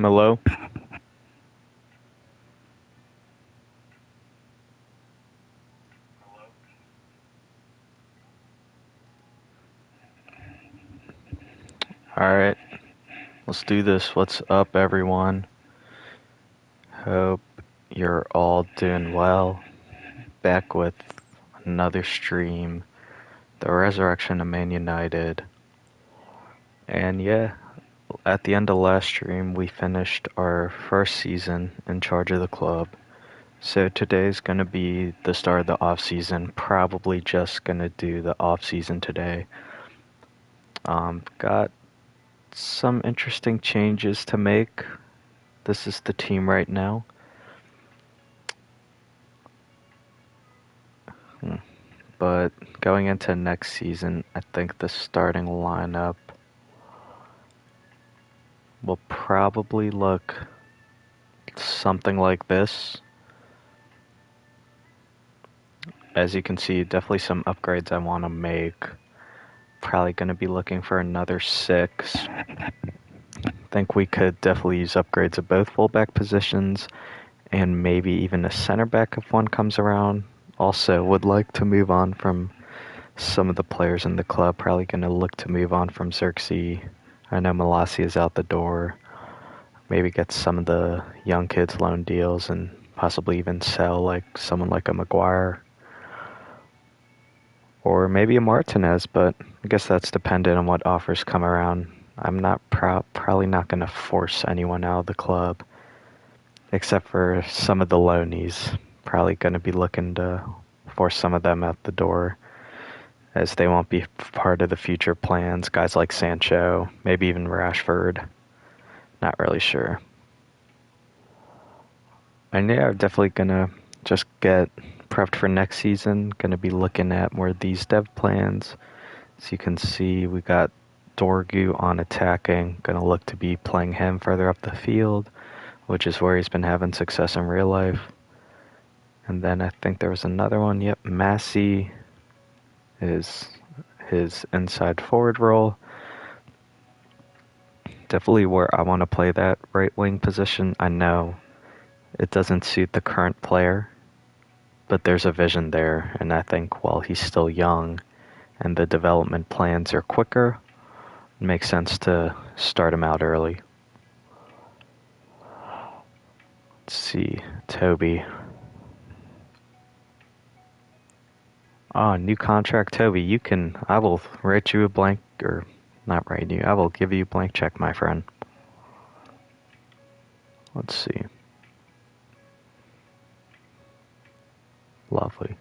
Hello? Alright, let's do this. What's up, everyone? Hope you're all doing well. Back with another stream, the resurrection of Man United. And yeah, at the end of last stream, we finished our first season in charge of the club. So today's gonna be the start of the off-season. Probably just gonna do the off-season today. Got some interesting changes to make. This is the team right now. But going into next season, I think the starting lineup will probably look something like this. As you can see, definitely some upgrades I want to make. Probably going to be looking for another 6. Think we could definitely use upgrades at both fullback positions and maybe even a center back if one comes around. Also, would like to move on from some of the players in the club. Probably going to look to move on from Xerxes. I know Malassi is out the door. Maybe get some of the young kids loan deals and possibly even sell like someone like a Maguire. Or maybe a Martinez, but I guess that's dependent on what offers come around. I'm not probably not going to force anyone out of the club, except for some of the loanies. Probably going to be looking to force some of them out the door, as they won't be part of the future plans. Guys like Sancho, maybe even Rashford. Not really sure. And yeah, I'm definitely gonna just get prepped for next season. Gonna be looking at more of these dev plans. As you can see, we got Dorgu on attacking. Gonna look to be playing him further up the field, which is where he's been having success in real life. And then I think there was another one. Yep, Massey is his inside forward role. Definitely where I want to play that right wing position. I know it doesn't suit the current player, but there's a vision there, and I think while he's still young and the development plans are quicker, it makes sense to start him out early. Let's see, Toby. Oh, new contract, Toby. I will write you a blank, or not write you, I will give you a blank check, my friend. Let's see. Lovely.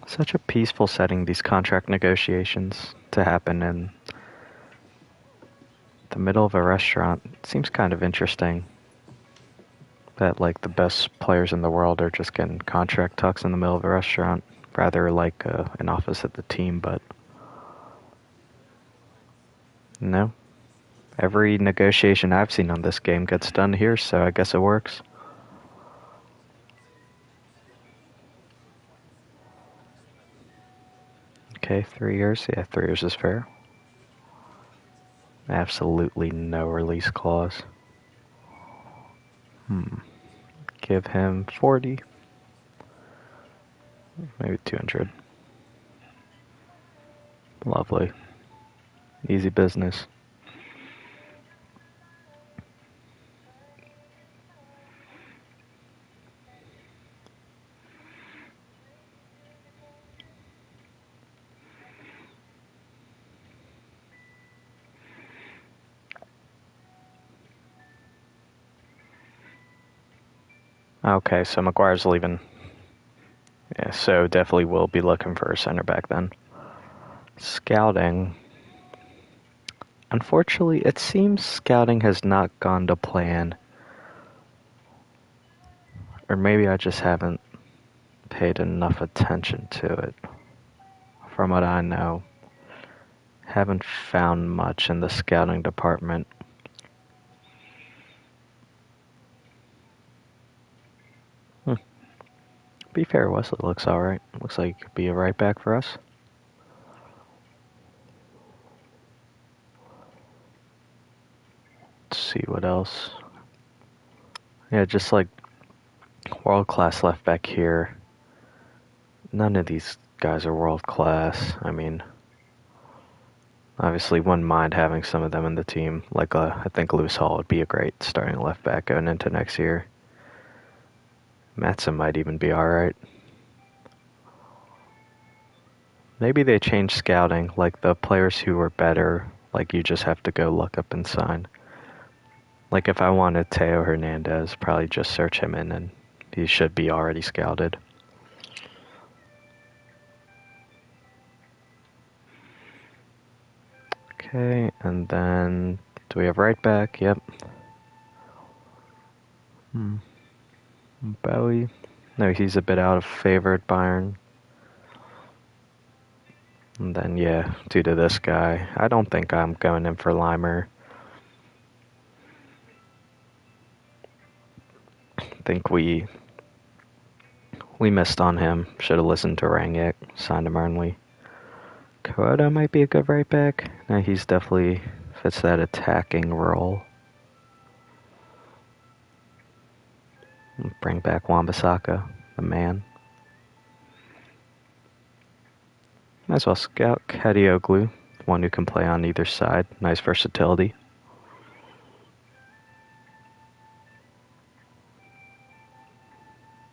Such a peaceful setting, these contract negotiations, to happen in the middle of a restaurant. It seems kind of interesting that like the best players in the world are just getting contract talks in the middle of a restaurant, rather like an office at the team, but no. Every negotiation I've seen on this game gets done here, so I guess it works. Okay, 3 years. Yeah, 3 years is fair. Absolutely no release clause. Give him 40. Maybe 200. Lovely. Easy business. Okay, so Maguire's leaving. Yeah, so definitely will be looking for a center back then. Scouting. Unfortunately, it seems scouting has not gone to plan. Or maybe I just haven't paid enough attention to it. From what I know, haven't found much in the scouting department. Be fair, Wesley looks alright. Looks like he could be a right back for us. what else. Yeah, just like world-class left back here. None of these guys are world-class. I mean, obviously wouldn't mind having some of them in the team. Like, I think Lewis Hall would be a great starting left back going into next year. Matson might even be alright. Maybe they change scouting, like the players who were better, like you just have to go look up and sign. Like if I wanted Teo Hernandez, probably just search him in and he should be already scouted. Okay, and then do we have right back? Yep. Bowie. No, he's a bit out of favor at Bayern. And then, yeah, due to this guy, I don't think I'm going in for Limer. I think we missed on him. Should have listened to Rangnick. Signed him early. Kuroda might be a good right back. No, he's definitely fits that attacking role. Bring back Wan-Bissaka, the man. Might as well scout Kadioglu, one who can play on either side. Nice versatility.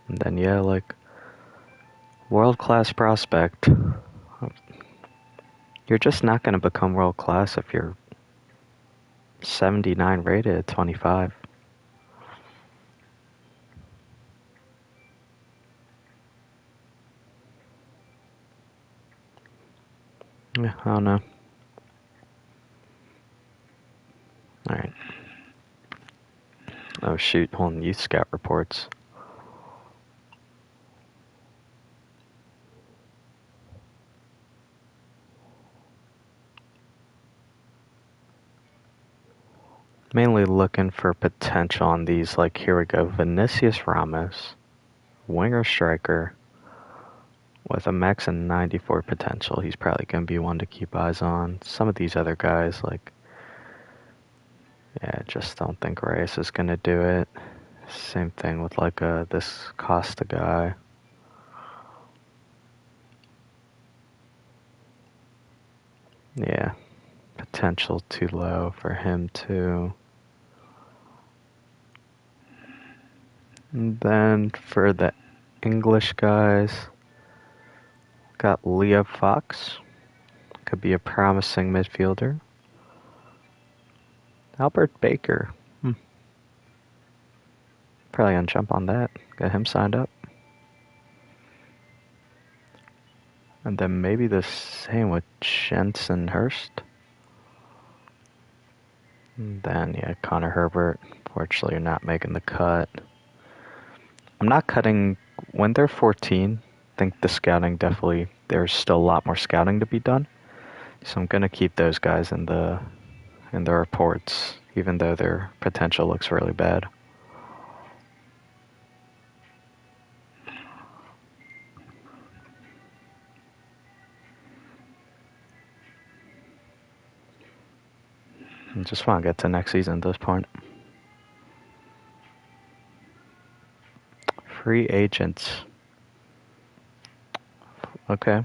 And then, yeah, like, world-class prospect. You're just not going to become world-class if you're 79 rated at 25. Yeah, I don't know. Alright. Oh shoot, hold on, youth scout reports. Mainly looking for potential on these, like here we go, Vinicius Ramos, winger striker, with a max of 94 potential. He's probably going to be one to keep eyes on. Some of these other guys, like, yeah, just don't think Reyes is going to do it. Same thing with like this Costa guy. Yeah, potential too low for him too. And then for the English guys, got Leo Fox. Could be a promising midfielder. Albert Baker. Probably gonna jump on that. Get him signed up. And then maybe the same with Jensen Hurst. And then, yeah, Connor Herbert. Fortunately, you're not making the cut. I'm not cutting when they're 14. I think the scouting definitely, there's still a lot more scouting to be done. So I'm gonna keep those guys in the reports, even though their potential looks really bad. I just want to get to next season at this point. Free agents. Okay.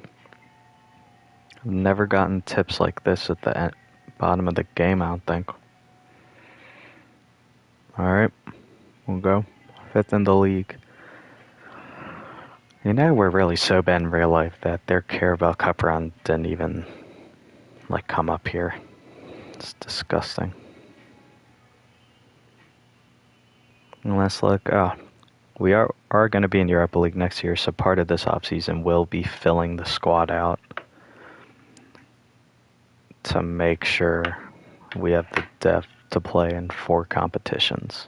I've never gotten tips like this at the bottom of the game, I don't think. Alright, we'll go. 5th in the league. You know, we're really so bad in real life that their Carabao Cup run didn't even, like, come up here. It's disgusting. And let's look. We are going to be in Europa League next year, so part of this offseason will be filling the squad out to make sure we have the depth to play in 4 competitions.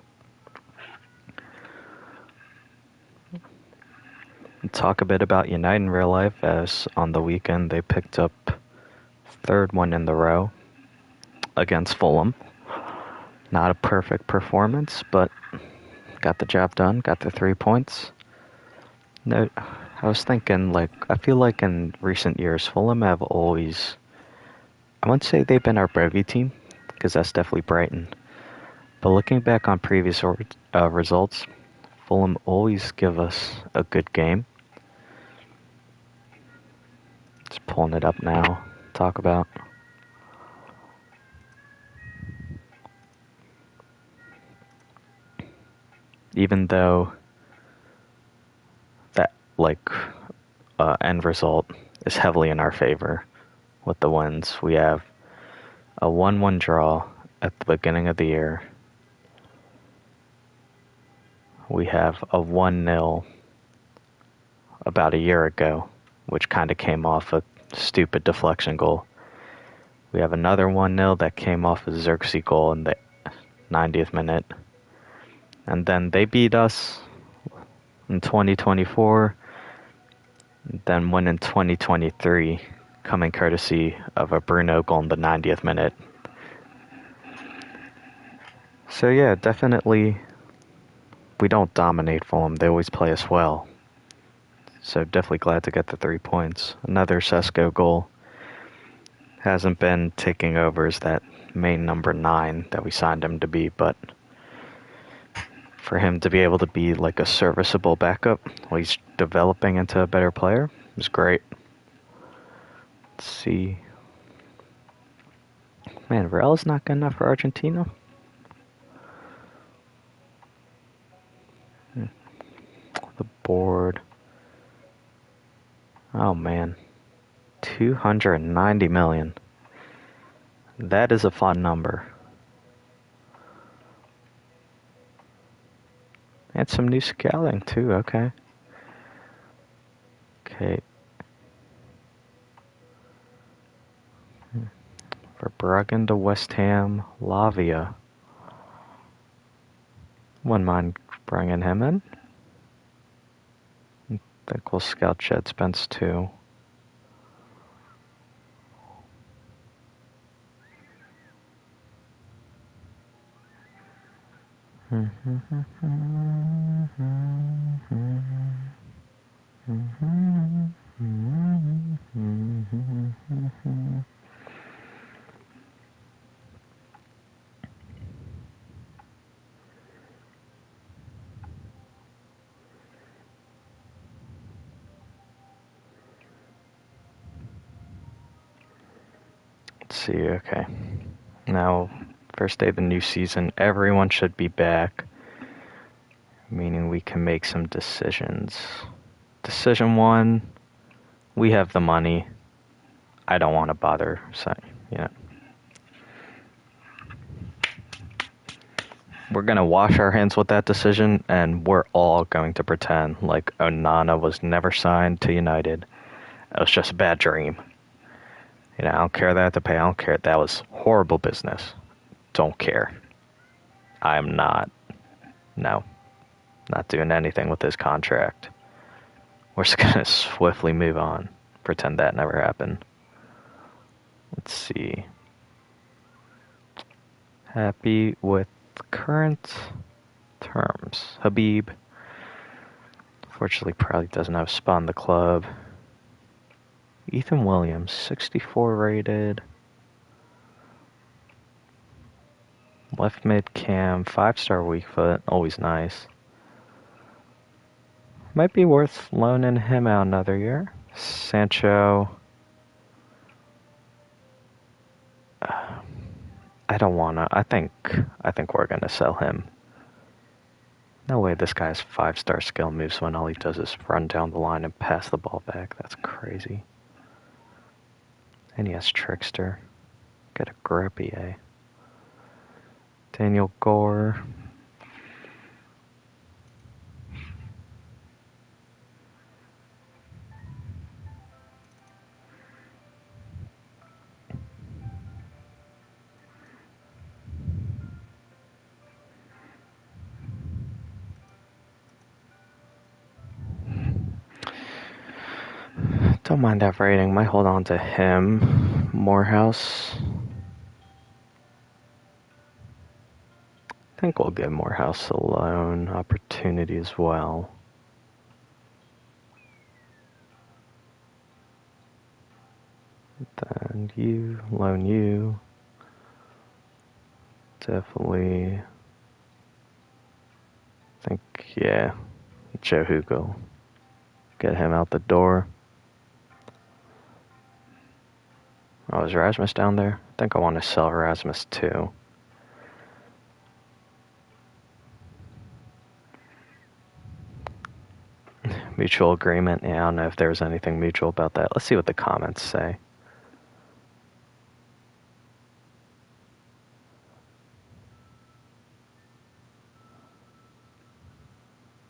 Talk a bit about United in real life, as on the weekend they picked up 3rd one in the row against Fulham. Not a perfect performance, but got the job done, got the 3 points. No, I was thinking, like, I feel like in recent years, Fulham have always, I wouldn't say they've been our bogey team, because that's definitely Brighton. But looking back on previous results, Fulham always give us a good game. Just pulling it up now. Talk about. Even though that end result is heavily in our favor with the wins, we have a 1-1 draw at the beginning of the year. We have a 1-0 about a year ago, which kind of came off a stupid deflection goal. We have another 1-0 that came off a Xerxes goal in the 90th minute. And then they beat us in 2024, then win in 2023, coming courtesy of a Bruno goal in the 90th minute. So yeah, definitely we don't dominate Fulham. They always play us well. So definitely glad to get the 3 points. Another Sesko goal. Hasn't been taking over as that main number 9 that we signed him to be, but for him to be able to be like a serviceable backup while he's developing into a better player is great. Let's see. Man, Varela's not good enough for Argentina. The board. Oh man. 290 million. That is a fun number. And some new scouting too, okay. Okay. Verbruggen to West Ham, Lavia. Wouldn't mind bringing him in. I think we'll scout Jed Spence too. Let's see, okay. Now, first day of the new season, everyone should be back, meaning we can make some decisions. Decision 1, we have the money. I don't want to bother, so, We're going to wash our hands with that decision, and we're all going to pretend like Onana was never signed to United. It was just a bad dream. I don't care that I have to pay. I don't care. That was horrible business. Don't care. I'm not doing anything with this contract. We're just going to swiftly move on. Pretend that never happened. Let's see. Happy with current terms. Habib. Fortunately, probably doesn't have a spot in the club. Ethan Williams, 64 rated. Left mid cam, 5-star weak foot, always nice. Might be worth loaning him out another year. Sancho. I don't wanna. I think we're gonna sell him. No way this guy's 5-star skill moves when all he does is run down the line and pass the ball back. That's crazy. And he has Trickster. Get a Grippy, eh? Daniel Gore. Don't mind that rating. Might hold on to him. Morehouse. I think we'll give Morehouse a loan opportunity as well. Then loan you. Definitely I think, yeah, Joe Hugo. Get him out the door. Oh, is Erasmus down there? I think I want to sell Erasmus too. Mutual agreement. Yeah, I don't know if there's anything mutual about that. Let's see what the comments say.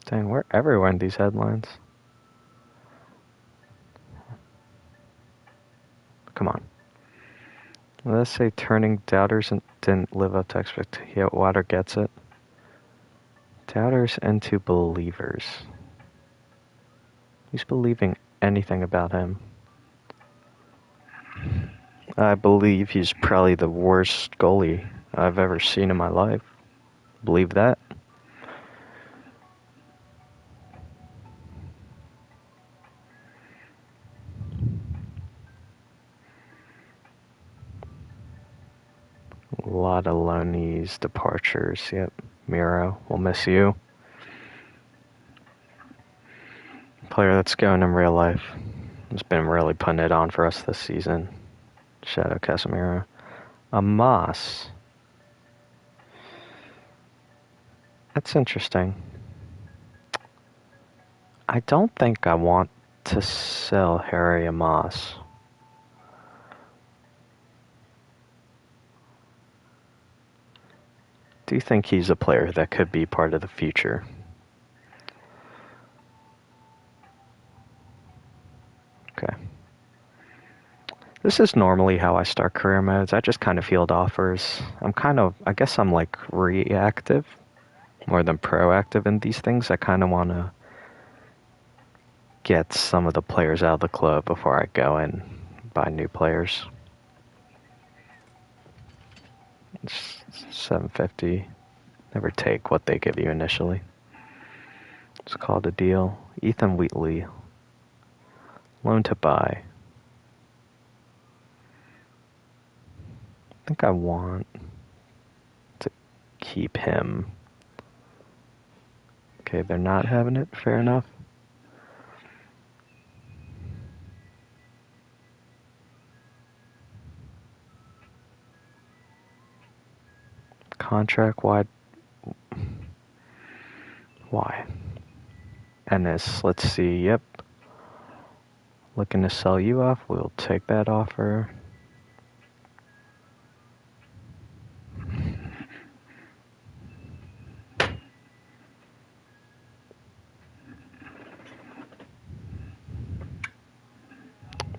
Dang, we're everywhere in these headlines. Come on. Let's say turning doubters didn't live up to expectations. Yeah, Water gets it. Doubters into believers. Who's believing anything about him? I believe he's probably the worst goalie I've ever seen in my life. Believe that? A lot of loanees, departures. Yep. Miro, we'll miss you. Player that's going in real life. Has been really putting it on for us this season. Shadow Casemiro. Amos. That's interesting. I don't think I want to sell Harry Amos. Do you think he's a player that could be part of the future? Okay. This is normally how I start career modes. I just kind of field offers. I guess I'm like reactive more than proactive in these things. I kind of want to get some of the players out of the club before I go and buy new players. It's $750. Never take what they give you initially. It's called a deal. Ethan Wheatley. Loan to buy. I think I want to keep him. Okay, they're not having it. Fair enough. Contract wide. Why? Ennis, let's see. Yep. Looking to sell you off. We'll take that offer.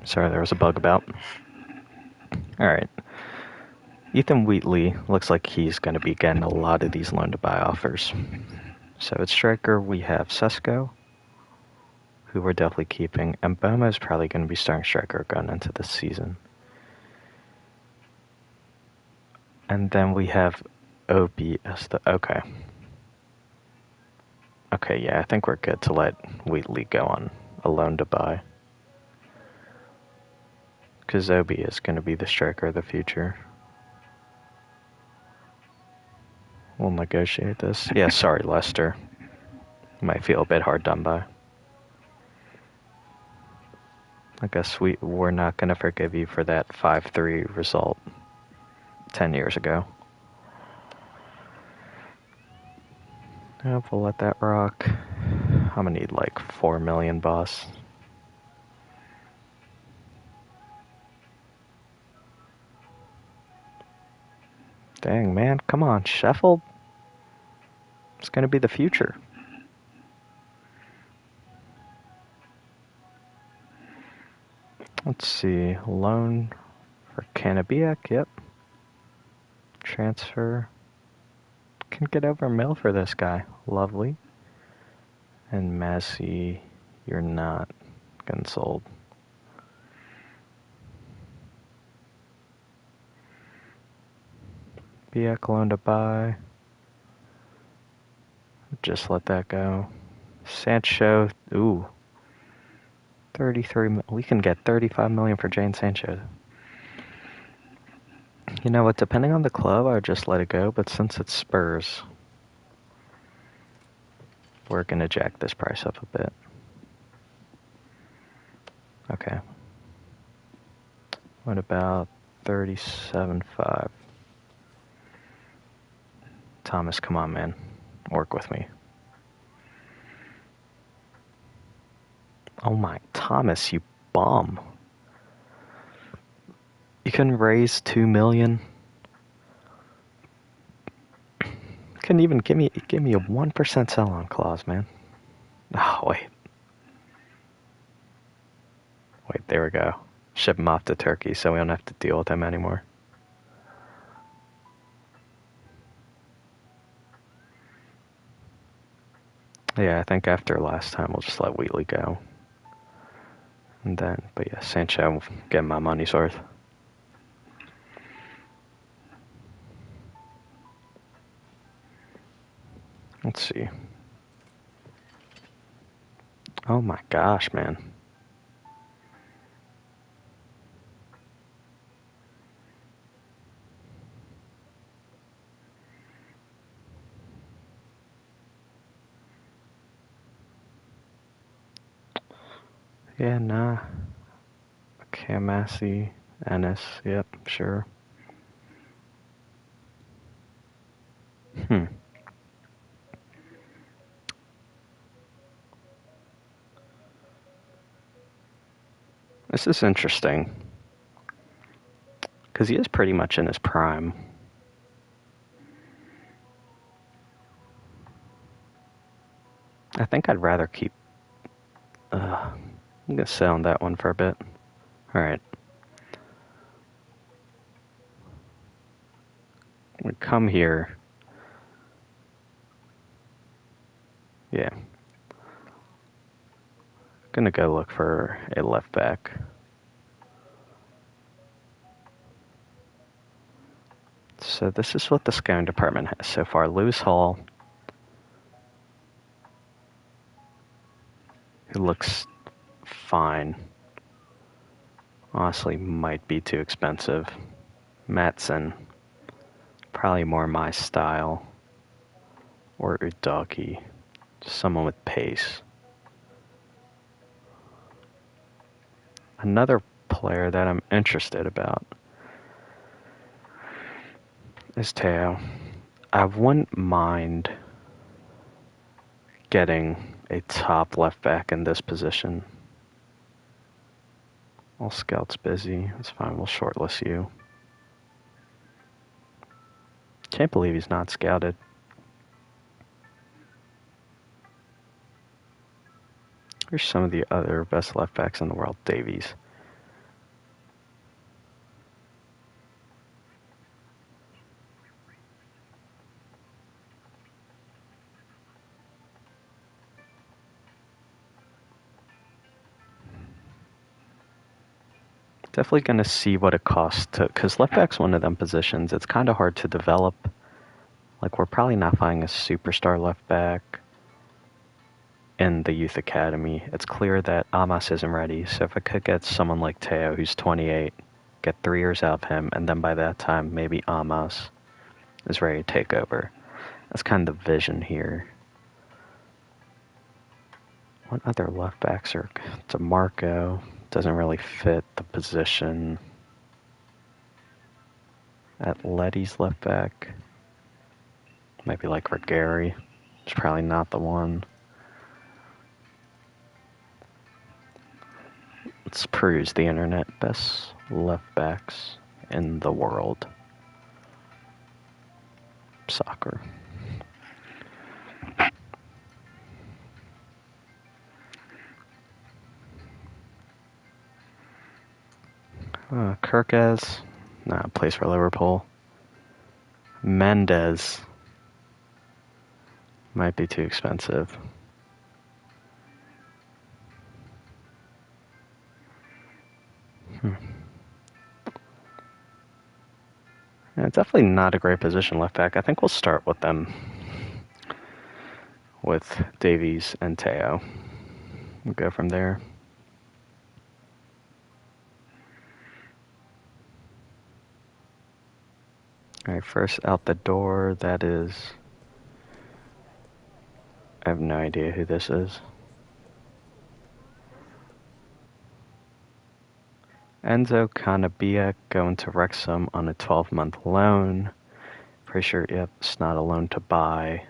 Sorry, there was a bug about. Alright. Ethan Wheatley looks like he's going to be getting a lot of these loan-to-buy offers. So at striker, we have Sesko, who we're definitely keeping, and Boma is probably going to be starting striker going into this season. And then we have OBS. Okay. Okay, yeah, I think we're good to let Wheatley go on a loan-to-buy. Because Obi is going to be the striker of the future. We'll negotiate this. Yeah, sorry, Lester. Might feel a bit hard done by. I guess we're not going to forgive you for that 5-3 result 10 years ago. We'll let that rock. I'm going to need like 4 million, boss. Dang, man, come on, Sheffield. It's going to be the future. Let's see, loan for Kanabiak, yep. Transfer. Can get over $1 for this guy. Lovely. And Massey, you're not getting sold. Biak loan to buy. Just let that go. Sancho, ooh. 33, we can get 35 million for Jane Sancho. You know what, depending on the club, I would just let it go, but since it's Spurs, we're going to jack this price up a bit. Okay. What about 37.5? Thomas, come on, man. Work with me. Oh my, Thomas, you bum. You couldn't raise $2 million? Couldn't even give me a 1% sell-on clause, man. Oh, wait. Wait, there we go. Ship him off to Turkey so we don't have to deal with him anymore. Yeah, I think after last time we'll just let Wheatley go. And then, but yeah, Sancho, get my money's worth. Let's see. Oh my gosh, man. Yeah, nah. Kamasi, Ennis, yep, sure. This is interesting. Because he is pretty much in his prime. I think I'd rather keep... I'm going to sit on that one for a bit. Alright. We come here. Yeah. Gonna go look for a left back. So this is what the scouting department has so far. Lewis Hall, who looks fine. Honestly, might be too expensive. Matson, probably more my style. Or Udoki, someone with pace. Another player that I'm interested about is Teo. I wouldn't mind getting a top left back in this position. All scouts busy. That's fine. We'll shortlist you. Can't believe he's not scouted. Here's some of the other best left backs in the world. Davies. Definitely going to see what it costs to, because left back's one of them positions. It's kind of hard to develop. Like, we're probably not finding a superstar left back in the youth academy. It's clear that Amos isn't ready. So if I could get someone like Teo, who's 28, get 3 years out of him, and then by that time, maybe Amos is ready to take over. That's kind of the vision here. What other left backs are... DeMarco doesn't really fit the position. Atleti's left back. Maybe like Regari. It's probably not the one. Let's peruse the internet. Best left backs in the world. Soccer. Kirkes. Nah, plays for Liverpool. Mendes. Might be too expensive. Yeah, definitely not a great position left back. I think we'll start with them. With Davies and Teo. We'll go from there. Alright, first out the door, that is I have no idea who this is. Enzo Canabia going to Wrexham on a 12-month loan. Pretty sure, yep, it's not a loan to buy.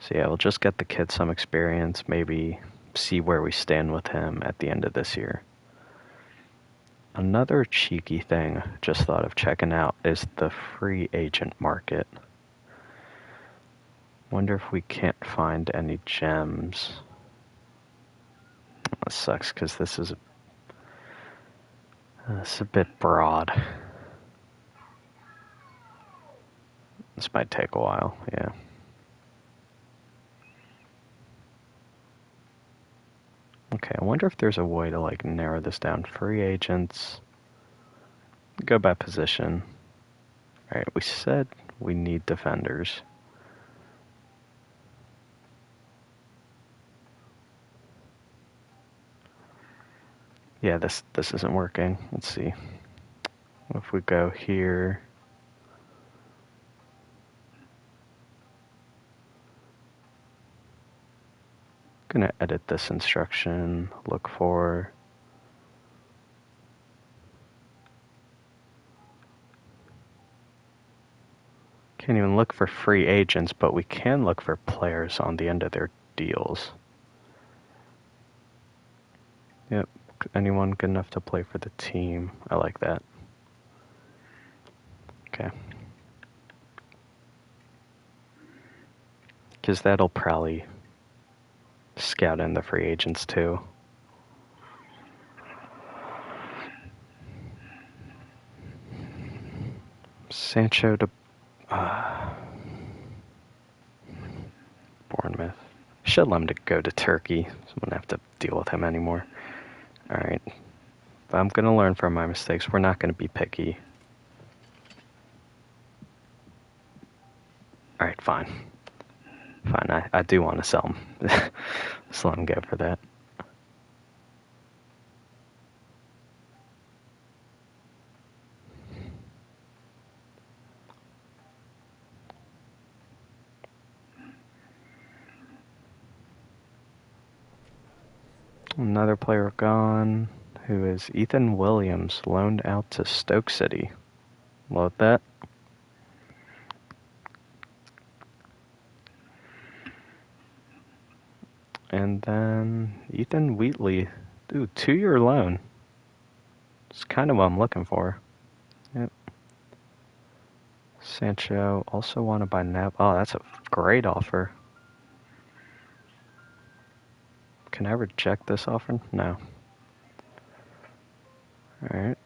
So yeah, we'll just get the kid some experience, maybe see where we stand with him at the end of this year. Another cheeky thing just thought of checking out is the free agent market. Wonder if we can't find any gems. That sucks because this is a bit broad. This might take a while, yeah. Okay, I wonder if there's a way to like narrow this down. Free agents. Go by position. Alright, we said we need defenders. Yeah, this isn't working. Let's see. If we go here. Gonna edit this instruction. Look for. Can't even look for free agents, but we can look for players on the end of their deals. Yep. Anyone good enough to play for the team. I like that. Okay. Because that'll probably scout in the free agents too. Sancho to Bournemouth. Should let him to go to Turkey, so I wouldn't have to deal with him anymore. Alright. But I'm going to learn from my mistakes. We're not going to be picky. Alright, fine. Fine, I do want to sell him. Just let him go for that. Another player gone, who is Ethan Williams, loaned out to Stoke City. Load that. And then Ethan Wheatley, dude, 2-year loan. It's kind of what I'm looking for. Yep. Sancho, also wanted by Nap. Oh, that's a great offer. Can I reject this offer? No. Alright.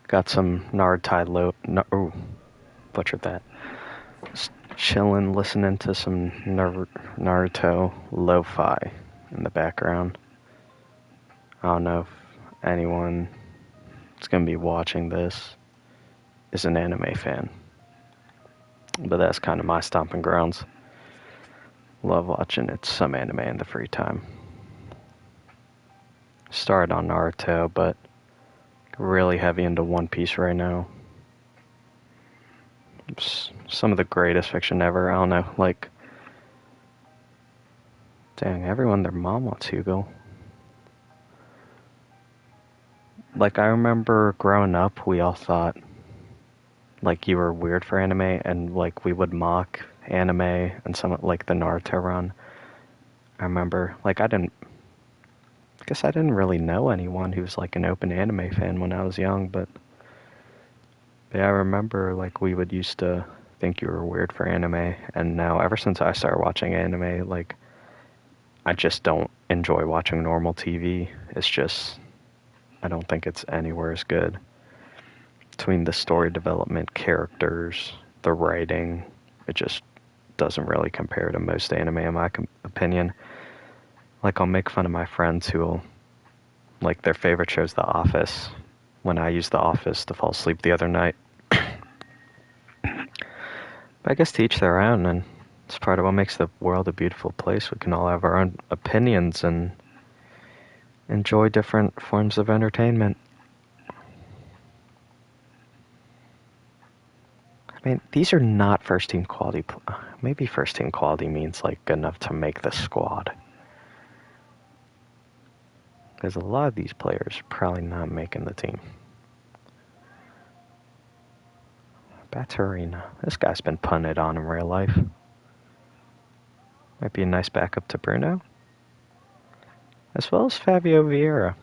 Got some Naruto butchered that. Just chilling, listening to some Naruto lo-fi in the background. I don't know if anyone that's gonna be watching this is an anime fan, but that's kind of my stomping grounds. Love watching some anime in the free time. Started on Naruto, but really heavy into One Piece right now. It's some of the greatest fiction ever. I don't know, like, dang, everyone, their mom wants Hugo. Like, I remember growing up, we all thought, like, you were weird for anime, and, like, we would mock anime and some, like, the Naruto run. I remember, like, I guess I didn't really know anyone who was, like, an open anime fan when I was young, but yeah, I remember, like, we would used to think you were weird for anime, and now, ever since I started watching anime, like, I just don't enjoy watching normal TV. It's just, I don't think it's anywhere as good. Between the story development, characters, the writing, it just doesn't really compare to most anime in my opinion. Like, I'll make fun of my friends who'll, like, their favorite show's The Office, when I used The Office to fall asleep the other night. But I guess to each their own, and It's part of what makes the world a beautiful place. We can all have our own opinions and enjoy different forms of entertainment. I mean, these are not first-team quality. Maybe first-team quality means, like, good enough to make the squad. Because a lot of these players are probably not making the team. Baturina. This guy's been punted on in real life. Might be a nice backup to Bruno. As well as Fabio Vieira.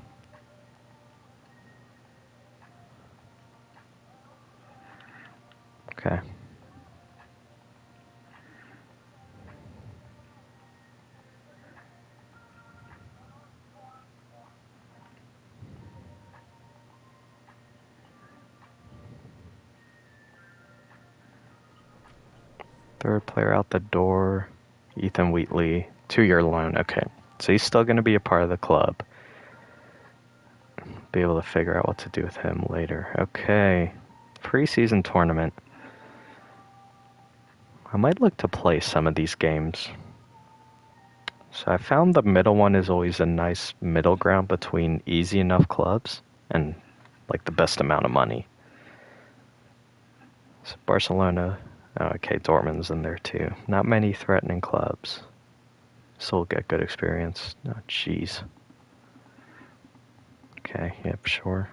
Okay. Third player out the door. Ethan Wheatley. 2-year loan. Okay. So he's still going to be a part of the club. Be able to figure out what to do with him later. Okay. Preseason tournament. I might look to play some of these games. So I found the middle one is always a nice middle ground between easy enough clubs and like the best amount of money. So Barcelona, okay, Dortmund's in there too. Not many threatening clubs. So we'll get good experience. Oh, jeez. Okay, yep, sure.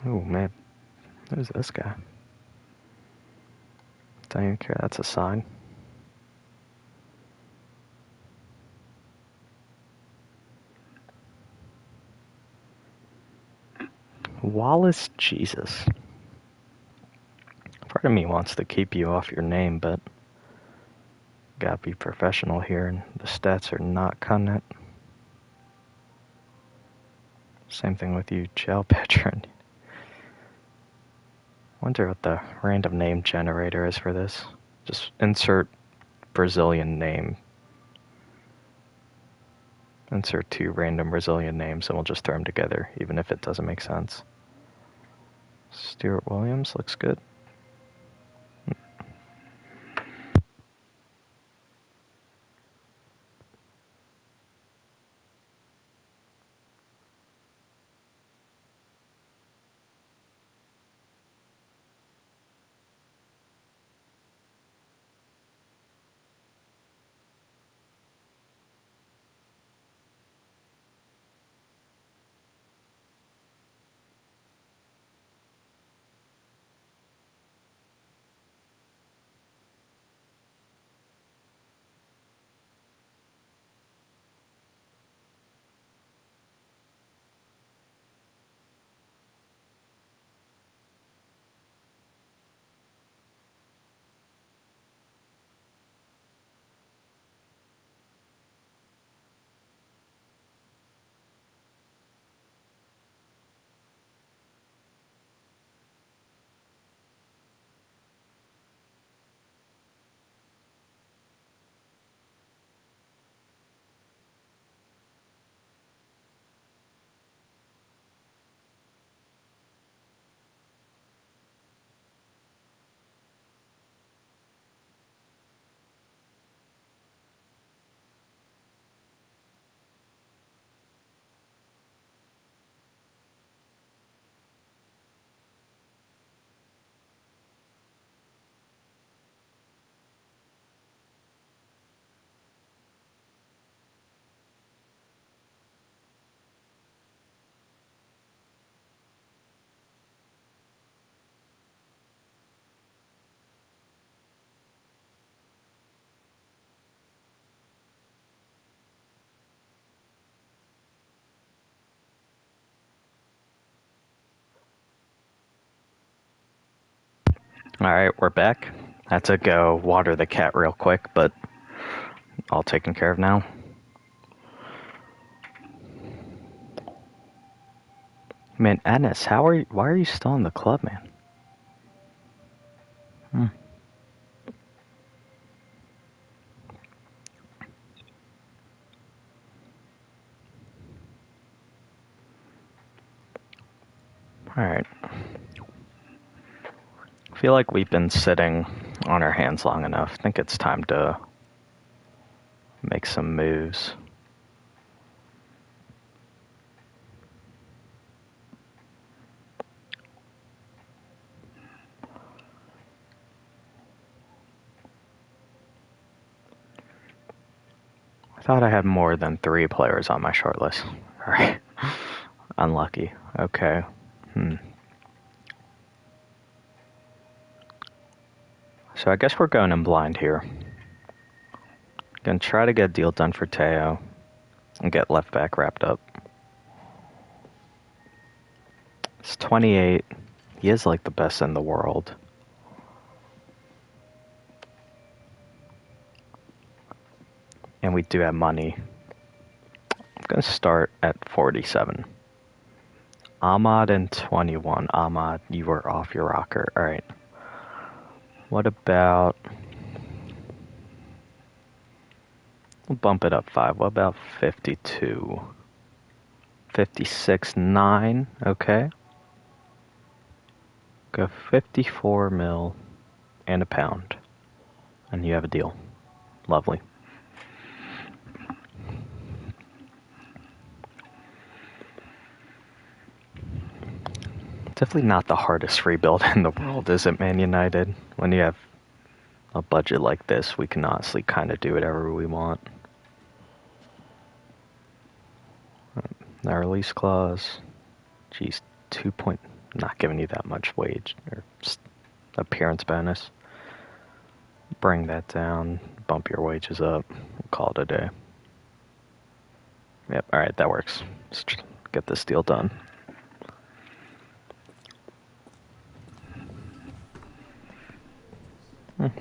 Oh, man. Who's this guy? Don't even care, that's a sign. Wallace Jesus. Part of me wants to keep you off your name, but gotta be professional here, and the stats are not cutting it. Same thing with you, Joe Petron. Wonder what the random name generator is for this. Just insert Brazilian name. Insert 2 random Brazilian names and we'll just throw them together, even if it doesn't make sense. Stuart Williams looks good. Alright, we're back. Had to go water the cat real quick, but all taken care of now. Man, Ennis, why are you still in the club, man? Alright. I feel like we've been sitting on our hands long enough. I think it's time to make some moves. I thought I had more than 3 players on my short list. Alright. Unlucky. Okay. So I guess we're going in blind here. Gonna try to get a deal done for Teo and get left back wrapped up. It's 28. He is like the best in the world. And we do have money. I'm gonna start at 47. Ahmad and 21. Ahmad, you were off your rocker. Alright. What about... We'll bump it up 5. What about 52? 56, 9. Okay. Go 54 mil and a pound. And you have a deal. Lovely. Definitely not the hardest rebuild in the world, is it, Man United? When you have a budget like this, we can honestly kind of do whatever we want. The release clause. Geez, 2 point... Not giving you that much wage or appearance bonus. Bring that down. Bump your wages up. We'll call it a day. Yep, alright, that works. Let's get this deal done.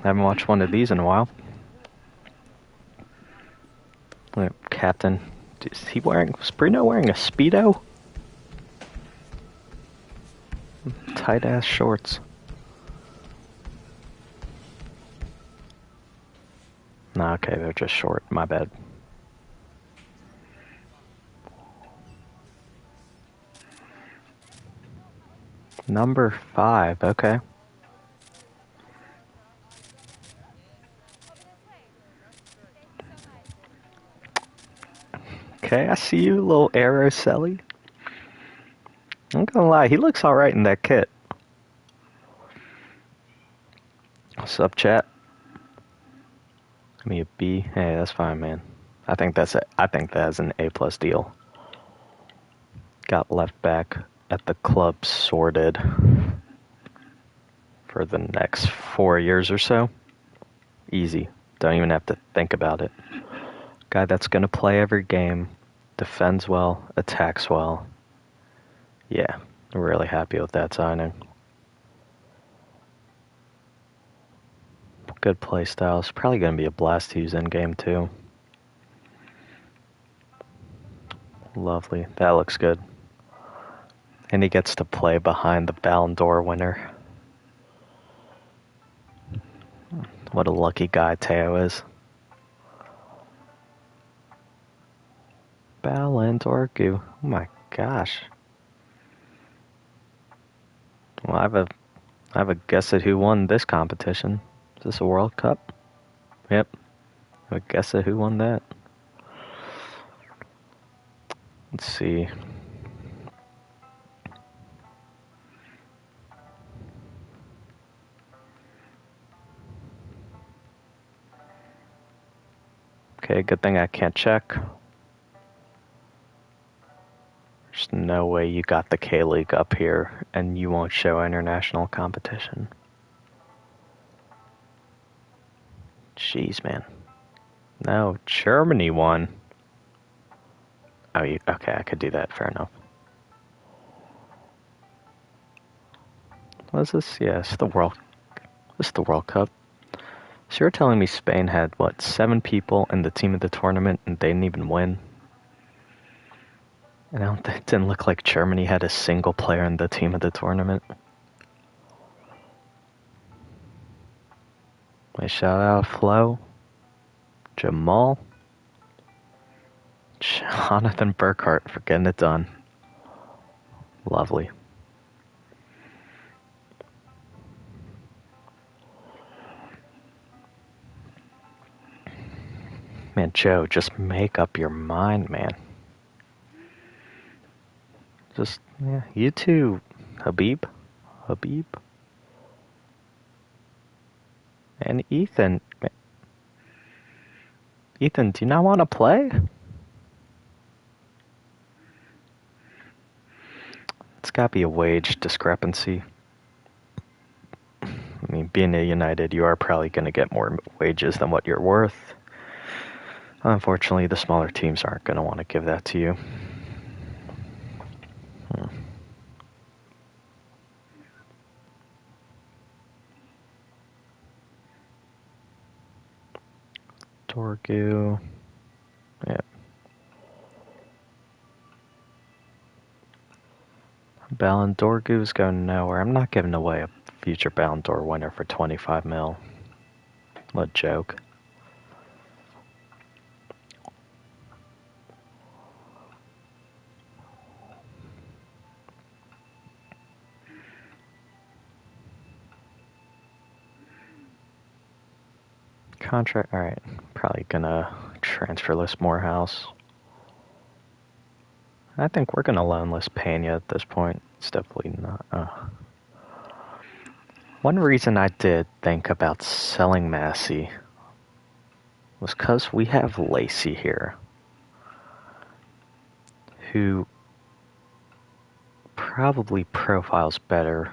Haven't watched one of these in a while. Captain. Was Bruno wearing a Speedo? Tight ass shorts. Nah, okay, they're just short. My bad. Number 5, okay. Okay, I see you, little Arroselli. I'm not gonna lie, he looks alright in that kit. What's up, chat? Give me a B. Hey, that's fine, man. I think that's an A+ deal. Got left back at the club sorted for the next 4 years or so. Easy. Don't even have to think about it. Guy that's gonna play every game, defends well, attacks well. Yeah, I'm really happy with that signing. Good play style. It's probably going to be a blast to use in game too. Lovely. That looks good. And he gets to play behind the Ballon d'Or winner. What a lucky guy Teo is. Ballon d'Or goo. Oh my gosh. Well, I have a guess at who won this competition. Is this a World Cup? Yep. I have a guess at who won that. Let's see. Okay, good thing I can't check. There's no way you got the K-League up here and you won't show international competition. Jeez, man. No, Germany won. Oh, okay, I could do that. Fair enough. What is this? Yes, This is the World Cup. So you're telling me Spain had, what, 7 people in the team of the tournament and they didn't even win? And it didn't look like Germany had a single player in the team of the tournament. My shout out Flo, Jamal, Jonathan Burkhart for getting it done. Lovely. Joe, just make up your mind, man. Just, yeah, you too, Habib. And Ethan. Ethan, do you not want to play? It's got to be a wage discrepancy. I mean, being a United, you are probably going to get more wages than what you're worth. Unfortunately, the smaller teams aren't going to want to give that to you. Dorgu. Yeah. Ballon d'Orgu's going nowhere. I'm not giving away a future Ballon d'Or winner for 25 mil. What a joke. Contract, alright. Probably gonna transfer list Morehouse. I think we're gonna loan list Pena at this point. It's definitely not. One reason I did think about selling Massey was because we have Lacey here, who probably profiles better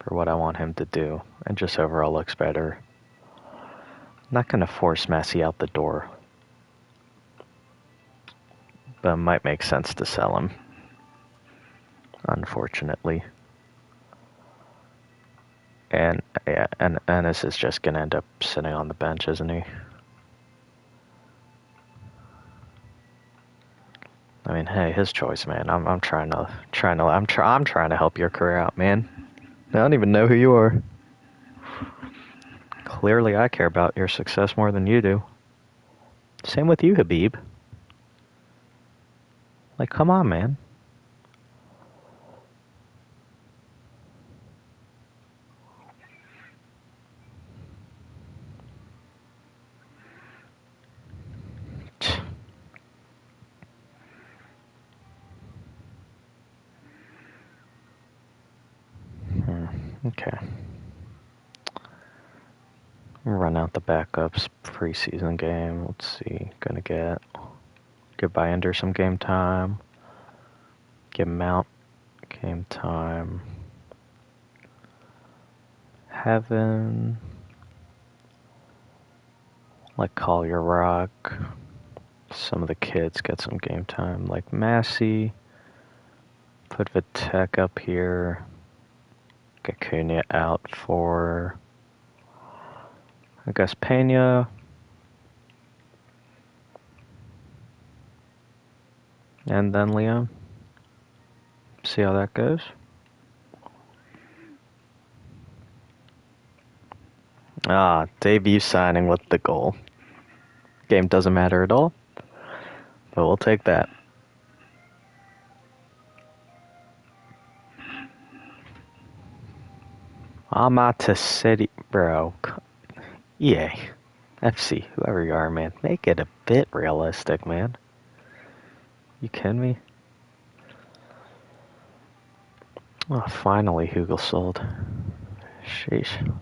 for what I want him to do, and just overall looks better. I'm not gonna force Massey out the door, but it might make sense to sell him, unfortunately. And yeah, and Ennis is just gonna end up sitting on the bench, isn't he? I mean, hey, his choice, man. I'm trying to help your career out, man. I don't even know who you are. Clearly, I care about your success more than you do. Same with you, Habib. Like, come on, man. Okay. Run out the backups preseason game. Let's see. Gonna give Byender some game time. Give Mount game time. Heaven. Like Collier Rock. Some of the kids get some game time. Like Massey. Put Vitek up here. Get Cunha out for, I guess, Pena. And then Liam. See how that goes. Debut signing with the goal. Game doesn't matter at all, but we'll take that. Amata City, bro. EA, FC, whoever you are, man. Make it a bit realistic, man. You kidding me? Oh, finally Hugel sold. Sheesh.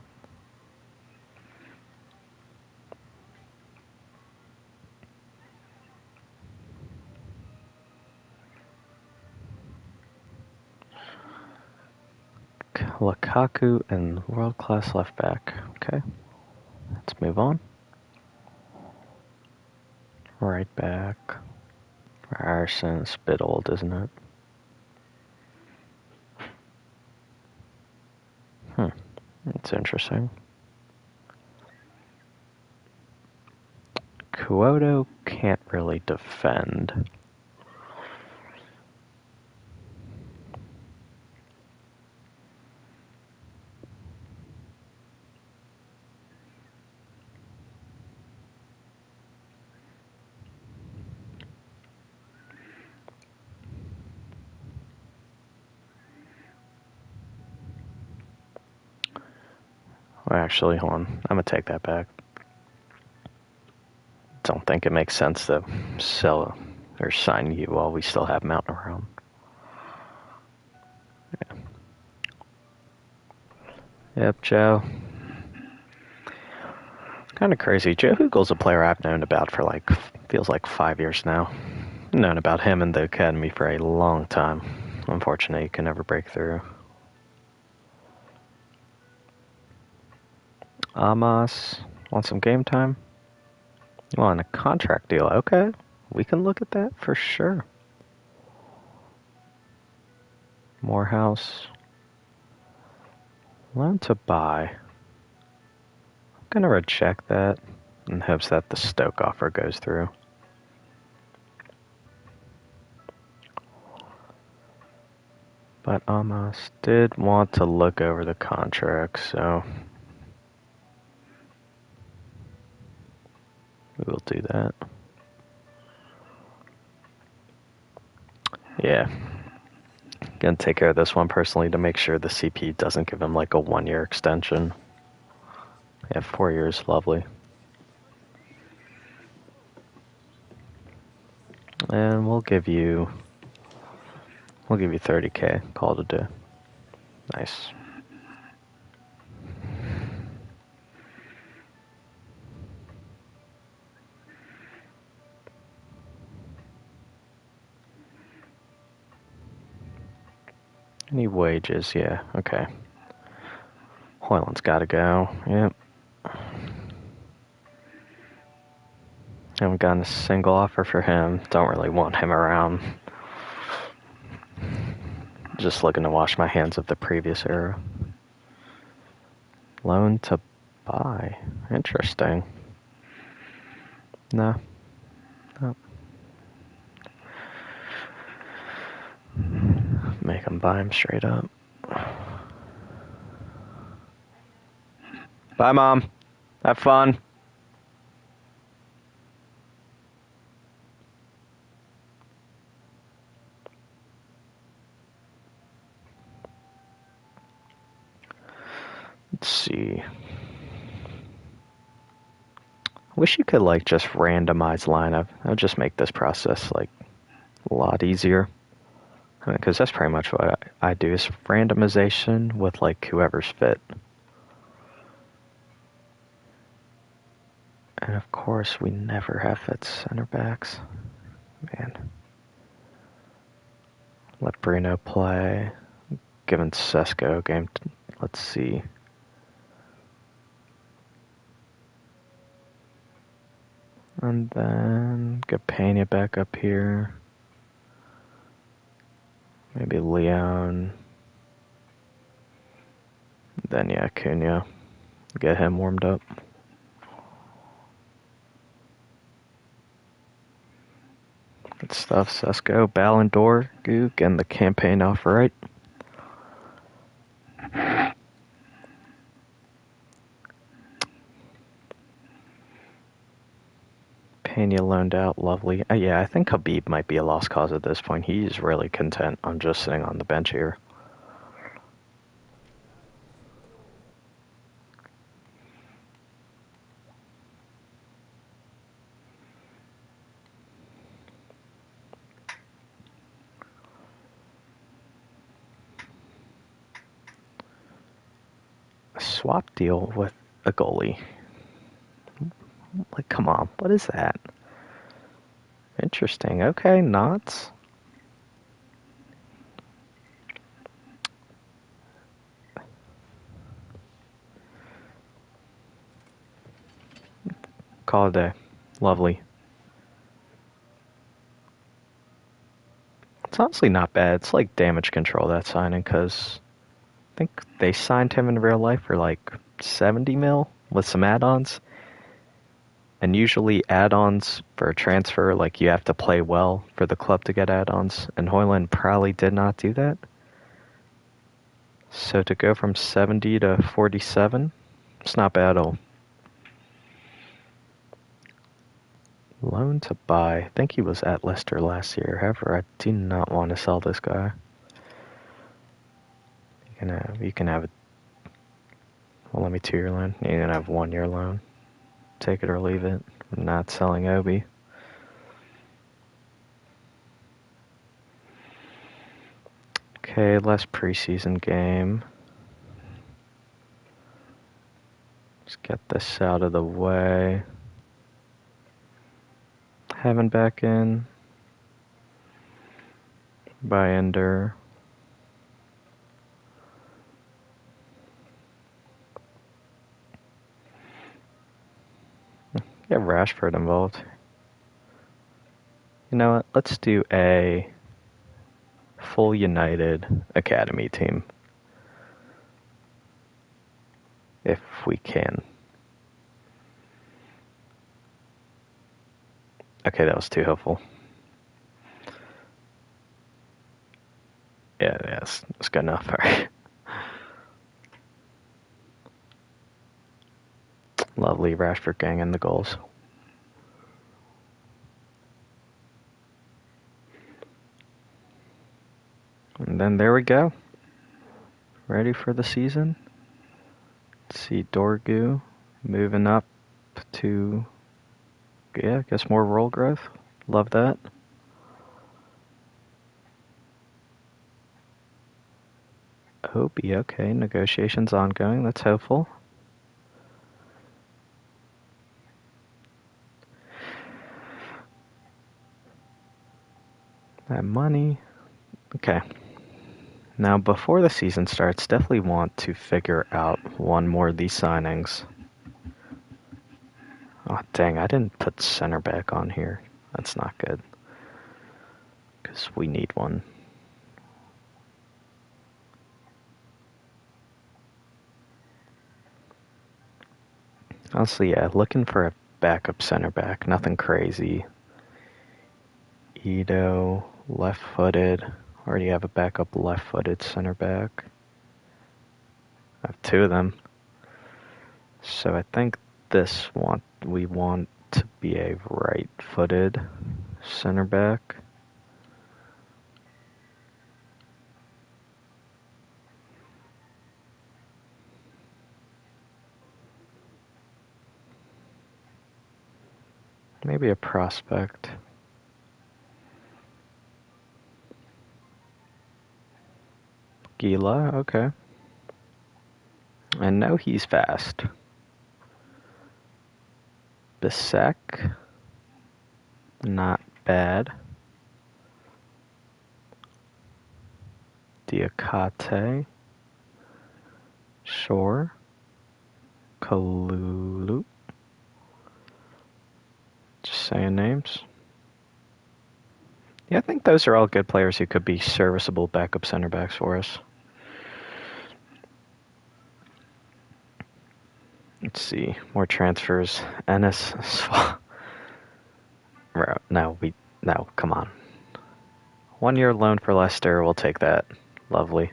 Lukaku and world-class left back. Okay. Let's move on. Right back. Arson's a bit old, isn't it? That's interesting. Kuoto can't really defend. Well, actually, hold on. I'm gonna take that back. Don't think it makes sense to sell or sign you while we still have Mountain around. Yeah. Yep, Joe. Kind of crazy. Joe Hugel's a player I've known about for feels like 5 years now. Known about him in the academy for a long time. Unfortunately, he can never break through. Amos, want some game time? You want a contract deal? Okay, we can look at that for sure. Morehouse. Loan to buy. I'm gonna reject that in hopes that the Stoke offer goes through. But Amos did want to look over the contract, so we will do that. Yeah. Gonna take care of this one personally to make sure the CP doesn't give him like a 1-year extension. Yeah, 4 years, lovely. And we'll give you 30K. Call it a day. Nice. Any wages? Yeah, okay. Hoyland's gotta go. Yep. Haven't gotten a single offer for him. Don't really want him around. Just looking to wash my hands of the previous era. Loan to buy. Interesting. No. Make him buy him straight up. Bye, Mom. Have fun. Let's see. Wish you could just randomize lineup. That would just make this process a lot easier. Because that's pretty much what I do is randomization with whoever's fit. And of course we never have fit center backs. Man. Let Bruno play. Given Sesko game. Let's see. And then get Pena back up here. Maybe Leon. Then yeah, Cunha. Get him warmed up. Good stuff, Sesko. Ballon d'Or, Gook, and the campaign offer right. Pena loaned out, lovely. Yeah, I think Habib might be a lost cause at this point. He's really content on just sitting on the bench here. A swap deal with a goalie. Come on, what is that? Interesting. Okay, Knots. Call it a day. Lovely. It's honestly not bad. It's damage control, that signing, because I think they signed him in real life for 70 mil with some add-ons. And usually add-ons for a transfer, you have to play well for the club to get add-ons. And Hoyland probably did not do that. So to go from 70 to 47, it's not bad at all. Loan to buy. I think he was at Leicester last year. However, I do not want to sell this guy. You can have it. Well, let me 2-year loan. You can have 1-year loan. Take it or leave it. I'm not selling Obi. Okay, last preseason game. Let's get this out of the way. Heaven back in. By Ender. Get Rashford involved. You know what? Let's do a full United Academy team. If we can. Okay, that was too hopeful. Yeah, it's good enough. Alright. Lovely Rashford gang in the goals. And then there we go. Ready for the season. Let's see Dorgu moving up to, yeah, I guess more role growth. Love that. Obi, okay, negotiations ongoing. That's hopeful. That money. Okay. Now, before the season starts, definitely want to figure out one more of these signings. Oh, dang, I didn't put center back on here. That's not good. Because we need one. Honestly, yeah, looking for a backup center back. Nothing crazy. Ito, left-footed. Already have a backup left-footed center back. I have two of them. So I think we want to be a right-footed center back. Maybe a prospect. Gila, okay. I know he's fast. Bisek, not bad. Diakate, sure. Kalulu. Just saying names. Yeah, I think those are all good players who could be serviceable backup center backs for us. Let's see. More transfers. Ennis. No, come on. 1 year loan for Leicester. We'll take that. Lovely.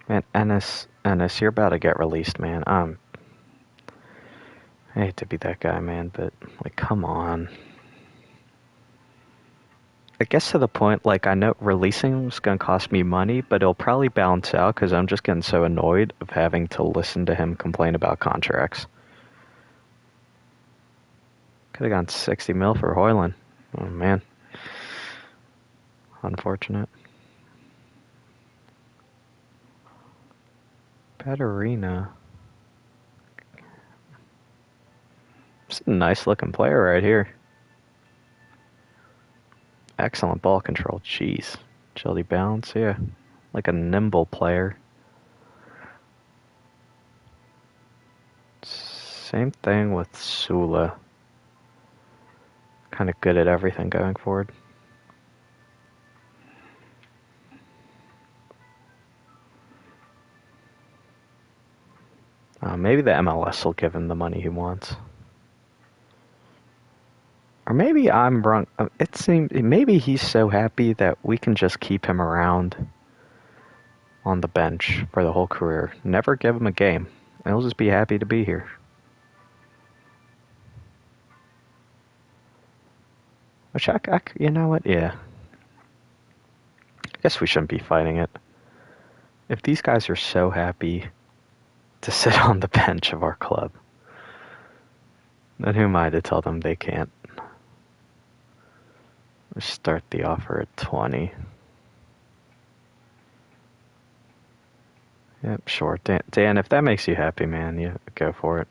Man, Ennis, you're about to get released, man. I hate to be that guy, man, but, like, come on. It gets to the point, like, I know releasing is going to cost me money, but it'll probably balance out because I'm just getting so annoyed of having to listen to him complain about contracts. Could have gone 60 mil for Hoyland. Oh, man. Unfortunate. Batarina. It's a nice looking player right here. Excellent ball control. Jeez. Agility balance, yeah. Like a nimble player. Same thing with Sula. Kind of good at everything going forward. Maybe the MLS will give him the money he wants. Or maybe I'm wrong. It seems maybe he's so happy that we can just keep him around on the bench for the whole career. Never give him a game. And he'll just be happy to be here. Which you know what? Yeah. I guess we shouldn't be fighting it. If these guys are so happy to sit on the bench of our club. And who am I to tell them they can't? Let's start the offer at 20. Yep, sure. Dan, if that makes you happy, man, you go for it.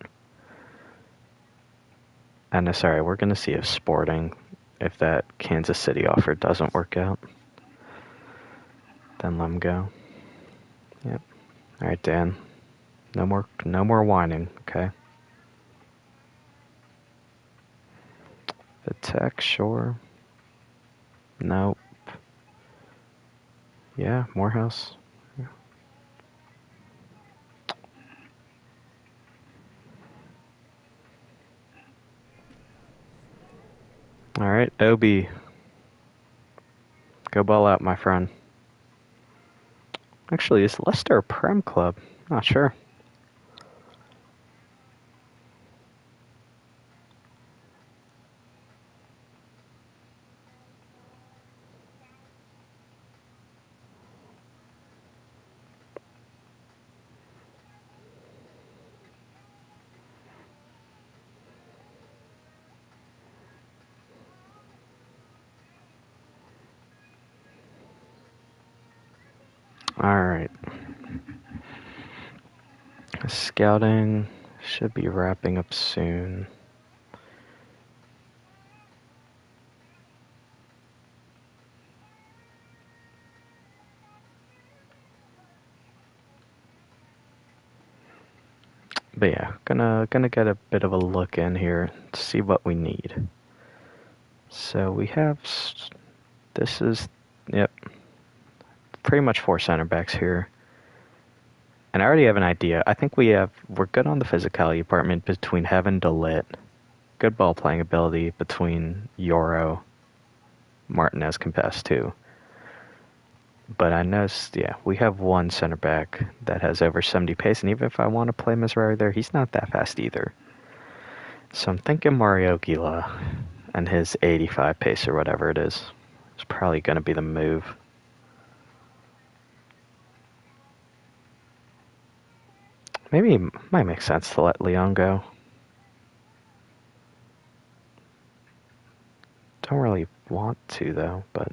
And sorry, we're going to see if Sporting, if that Kansas City offer doesn't work out, then let him go. Yep. All right, Dan. No more whining, okay? The tech, sure. Nope. Yeah, Morehouse. Yeah. All right, Obi. Go ball out, my friend. Actually, is Leicester a Prem club? Not sure. Alright. Scouting should be wrapping up soon. But yeah, gonna get a bit of a look in here to see what we need. So we have, this is, yep, pretty much 4 center backs here. And I already have an idea. I think we're good on the physicality department between Heaven DeLit. Good ball playing ability between Yoro, Martinez can pass too. But I noticed, yeah, we have one center back that has over 70 pace, and even if I want to play Misrari there, he's not that fast either. So I'm thinking Mario Gila and his 85 pace or whatever it is probably going to be the move. Maybe it might make sense to let Leon go. Don't really want to, though, but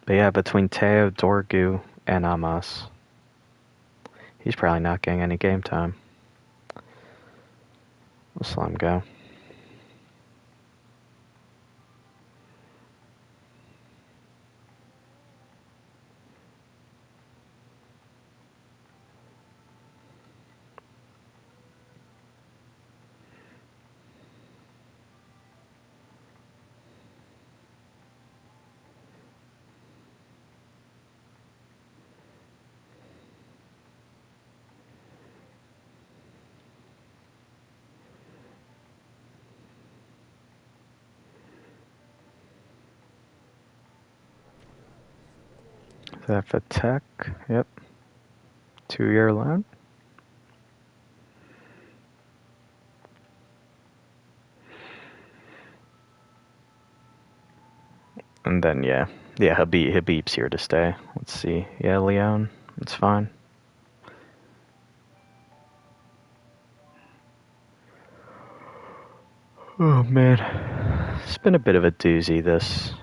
yeah, between Teo, Dorgu, and Amos, he's probably not getting any game time. Let's let him go. Is that for Tech? Yep. 2-year loan. And then, yeah, Habib's here to stay. Let's see. Yeah, Leon, it's fine. Oh, man. It's been a bit of a doozy, this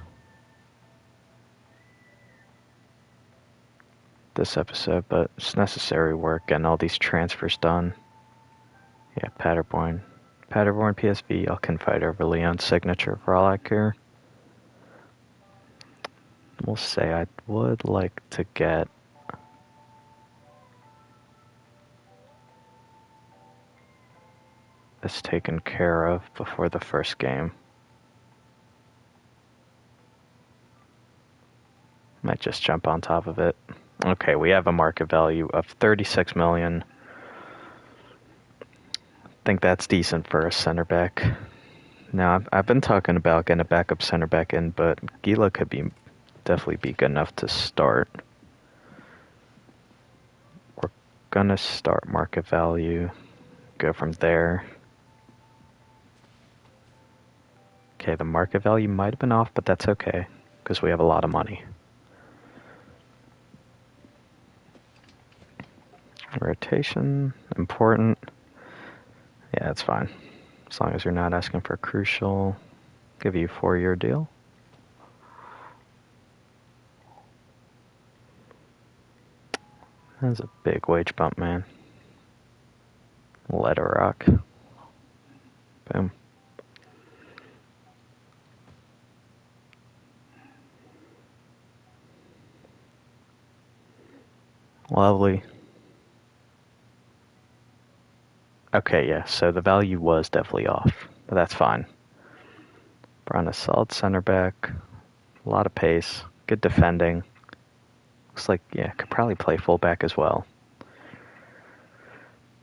episode, but it's necessary work getting all these transfers done. Yeah, Paderborn PSV, y'all can fight over Leon's signature for all I care. We'll say I would like to get this taken care of before the first game. Might just jump on top of it. Okay, we have a market value of 36 million. I think that's decent for a center back. Now, I've been talking about getting a backup center back in, but Gila could definitely be good enough to start. We're gonna start market value, go from there. Okay, the market value might have been off, but that's okay, because we have a lot of money. Rotation, important. Yeah, it's fine. As long as you're not asking for crucial. Give you a 4-year deal. That's a big wage bump, man. Let it rock. Boom. Lovely. Okay, yeah, so the value was definitely off, but that's fine. Brown a solid center back, a lot of pace, good defending. Looks like, yeah, could probably play fullback as well.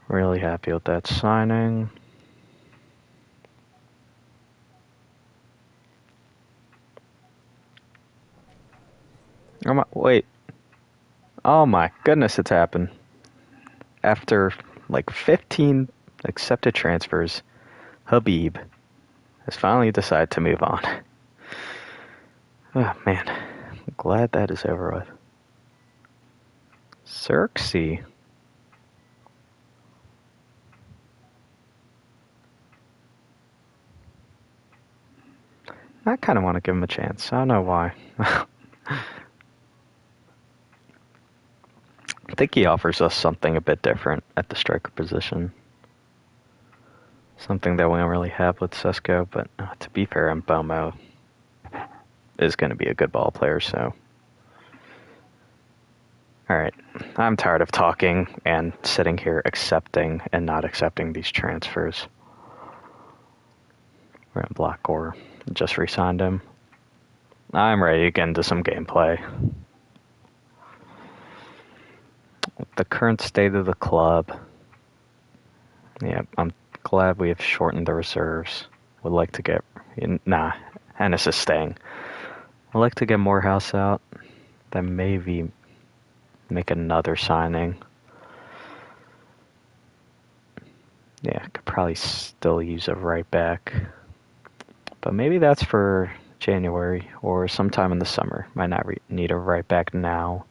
Really happy with that signing. Wait. Oh my goodness, it's happened. After like 15 accepted transfers, Habib has finally decided to move on. Oh man, I'm glad that is over with. Xerxes. I kind of want to give him a chance. I don't know why. I think he offers us something a bit different at the striker position. Something that we don't really have with Sesko, but to be fair, Mbomo is going to be a good ball player, so. Alright, I'm tired of talking and sitting here accepting and not accepting these transfers. We're going to block or just re-signed him. I'm ready to get into some gameplay. With the current state of the club, yeah, I'm glad we have shortened the reserves. Would like to get... Nah, Ennis is staying. I'd like to get Morehouse out. Then maybe make another signing. Yeah, could probably still use a right back. But maybe that's for January or sometime in the summer. Might not need a right back now.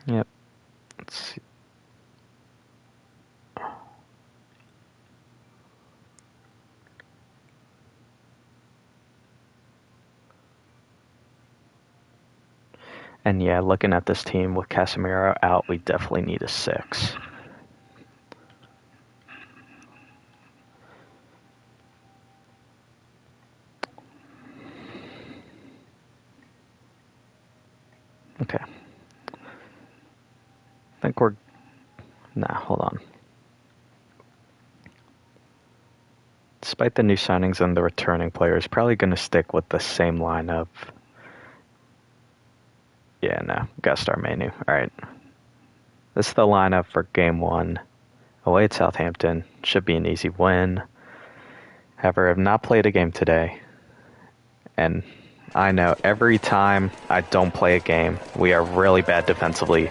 Yep. Let's see. And yeah, looking at this team with Casemiro out, we definitely need a 6. Okay. I think we're... Nah, hold on. Despite the new signings and the returning players, probably going to stick with the same lineup. Yeah, no. Gotta start menu. Alright. This is the lineup for game 1. Away at Southampton. Should be an easy win. However, I have not played a game today. And I know every time I don't play a game, we are really bad defensively.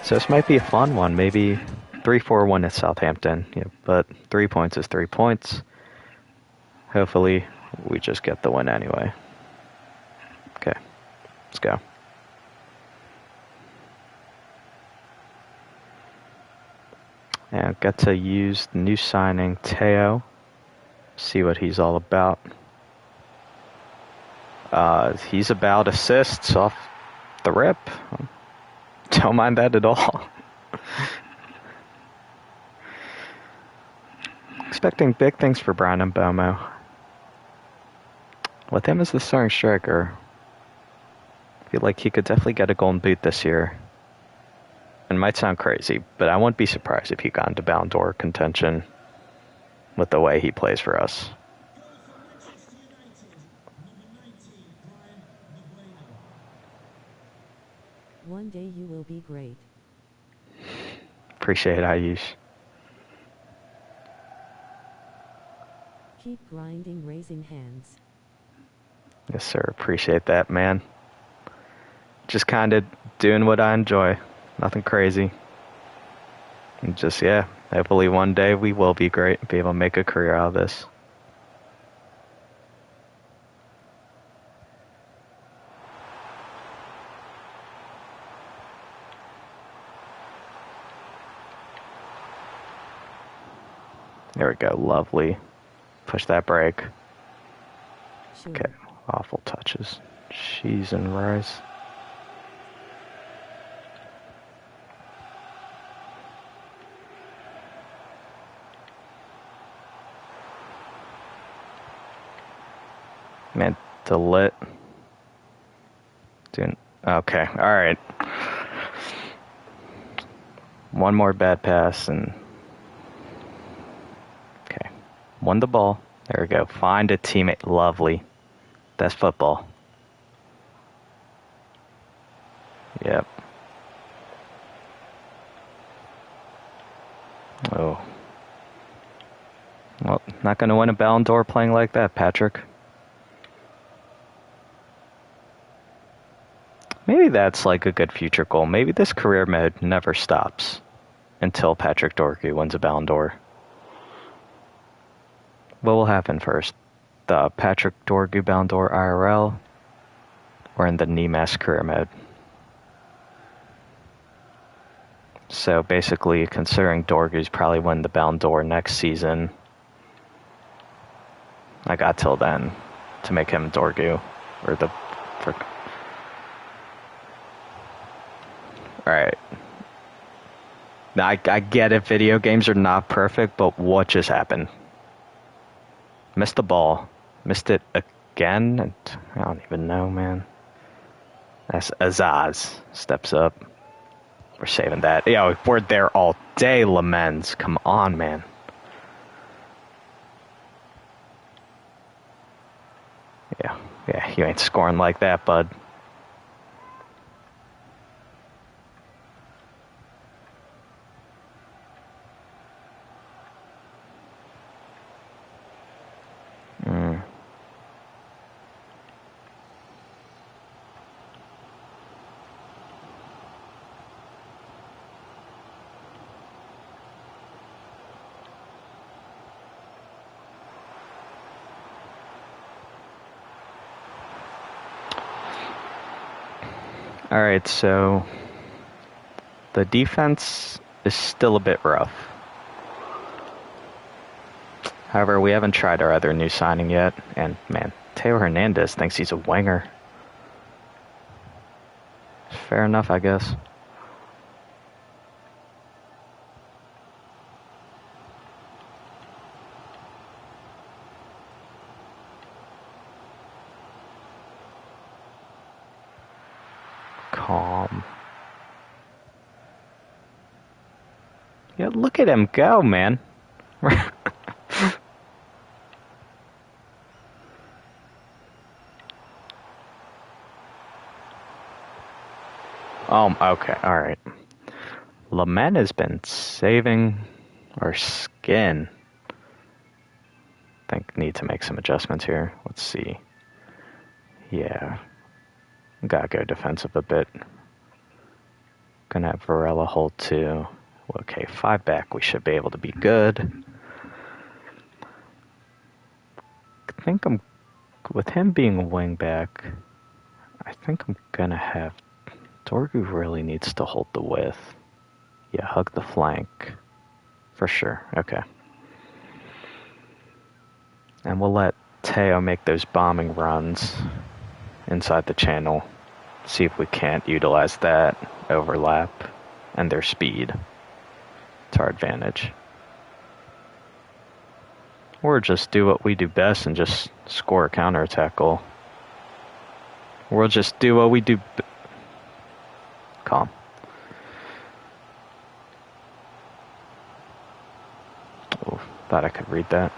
So this might be a fun one. Maybe 3-4-1 at Southampton. Yeah, but 3 points is 3 points. Hopefully, we just get the win anyway. Okay, let's go. And got to use the new signing, Teo. See what he's all about. He's about assists off the rip. Don't mind that at all. Expecting big things for Brian Mbomo. With him as the starting striker, I feel like he could definitely get a golden boot this year. It might sound crazy, but I wouldn't be surprised if he got into Ballon d'Or contention with the way he plays for us. One day you will be great. Appreciate it, Ayush. Keep grinding, raising hands. Yes, sir. Appreciate that, man. Just kind of doing what I enjoy. Nothing crazy. And just, yeah, hopefully one day we will be great. Be able to make a career out of this. There we go. Lovely. Push that break. Sure. Okay. Awful touches. Cheese and rice. Man, Delit. Dude. Okay. All right. One more bad pass and... Okay. Won the ball. There we go. Find a teammate. Lovely. That's football. Yep. Oh. Well, not going to win a Ballon d'Or playing like that, Patrick. Maybe that's like a good future goal. Maybe this career mode never stops until Patrick Dorgu wins a Ballon d'Or. What will happen first? The Patrick Dorgu Ballon d'Or IRL or in the Nimas career mode? So basically, considering Dorgu's probably win the Ballon d'Or next season, I got till then to make him Dorgu or the... Alright. Now, I get it, video games are not perfect, but what just happened? Missed the ball. Missed it again? And I don't even know, man. That's Azaz. Steps up. We're saving that. Yeah, we're there all day, Lamens. Come on, man. Yeah, you ain't scoring like that, bud. Alright, so the defense is still a bit rough. However, we haven't tried our other new signing yet, and man, Teo Hernandez thinks he's a winger. Fair enough, I guess. Calm. Yeah, look at him go, man. Okay, alright. Lament has been saving our skin. I think need to make some adjustments here. Let's see. Yeah. Gotta go defensive a bit. Gonna have Varela hold 2. Okay, 5 back. We should be able to be good. I think with him being a wing back, I think I'm gonna have Dorgu really needs to hold the width. Yeah, hug the flank. For sure. Okay. And we'll let Teo make those bombing runs inside the channel. See if we can't utilize that overlap and their speed to our advantage. Or just do what we do best and just score a counterattack goal. We'll just do what we do. Calm. Oh, thought I could read that.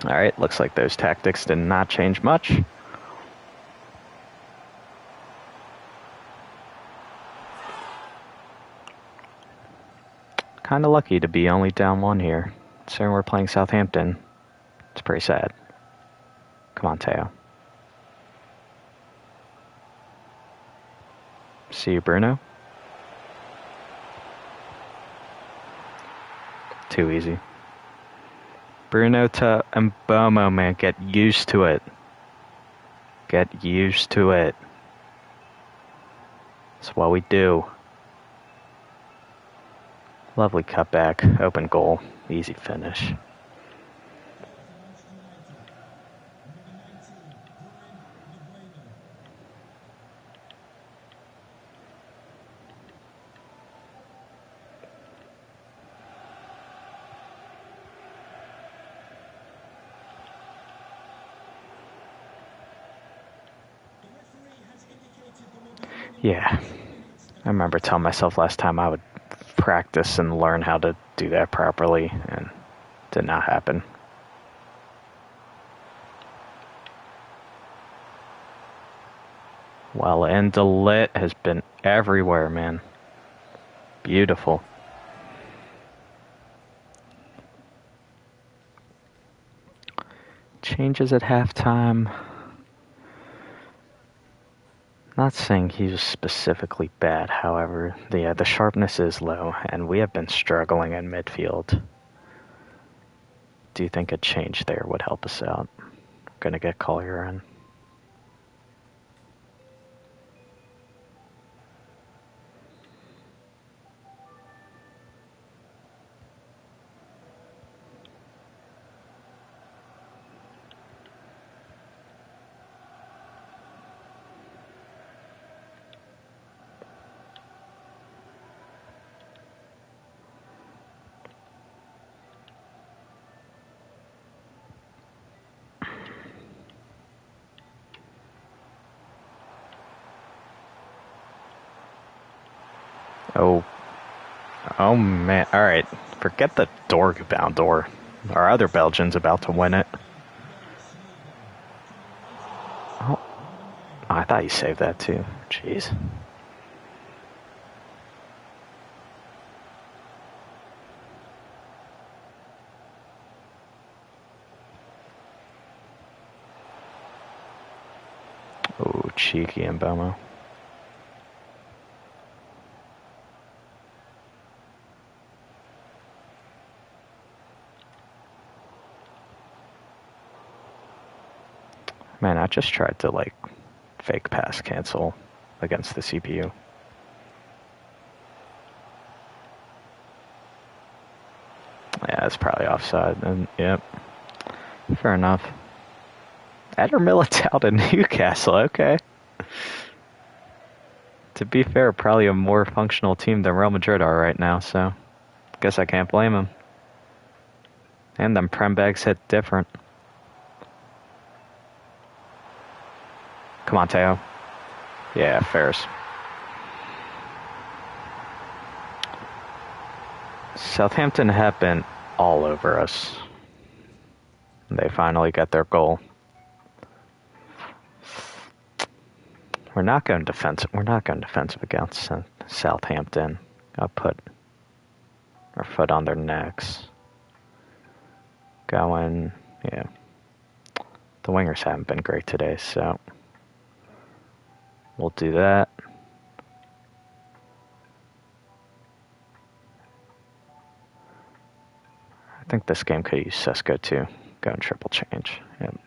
Alright, looks like those tactics did not change much. Kinda lucky to be only down 1 here. Considering we're playing Southampton. It's pretty sad. Come on, Teo. See you, Bruno. Too easy. Bruno to Mbomo, man. Get used to it. Get used to it. That's what we do. Lovely cutback, open goal, easy finish. Yeah, I remember telling myself last time I would practice and learn how to do that properly, and it did not happen. Well, and Delit has been everywhere, man. Beautiful. Changes at halftime. Not saying he was specifically bad, however, the sharpness is low, and we have been struggling in midfield. Do you think a change there would help us out? Gonna get Collier in. Oh man, alright. Forget the bound door. Our other Belgian's about to win it. Oh, I thought you saved that too. Jeez. Oh, cheeky Mbomo. Man, I just tried to, fake pass cancel against the CPU. Yeah, it's probably offside. And yep. Fair enough. Eder Militao to Newcastle, okay. To be fair, probably a more functional team than Real Madrid are right now, so guess I can't blame him. And them Prem bags hit different. Come on, Teo. Yeah, fairs. Southampton have been all over us. They finally got their goal. We're not going defensive. We're not going defensive against Southampton. I'll put our foot on their necks. Going, yeah. The wingers haven't been great today, so we'll do that. I think this game could use Sesko too. Going triple change. Yep.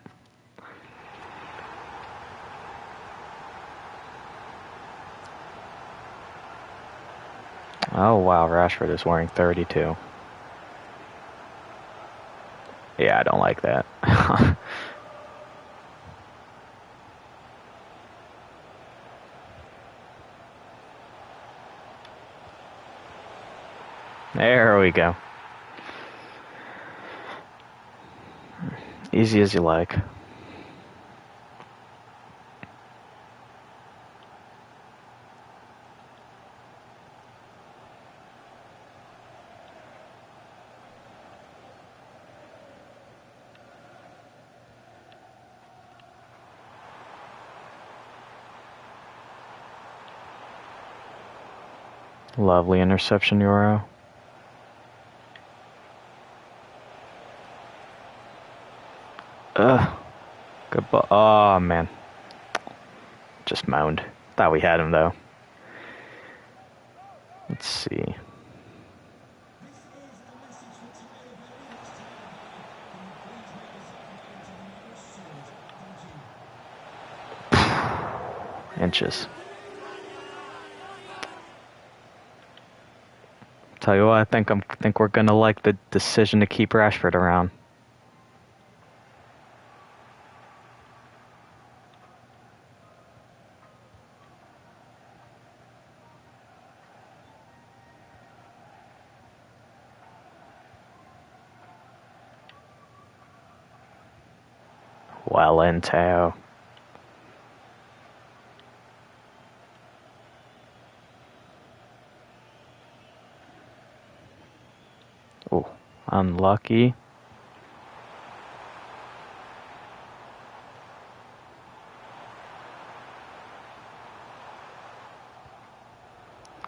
Oh wow, Rashford is wearing 32. Yeah, I don't like that. There we go. Easy as you like. Lovely interception, Euro. Good ball. Oh, man. Just moaned. Thought we had him, though. Let's see. inches. Tell you what, I think we're gonna like the decision to keep Rashford around. Well into. Oh, unlucky.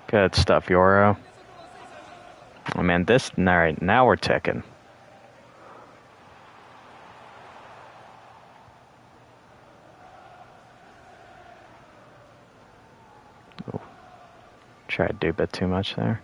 Good stuff, Euro. Oh man, alright, now we're ticking. Oh, tried to do a bit too much there.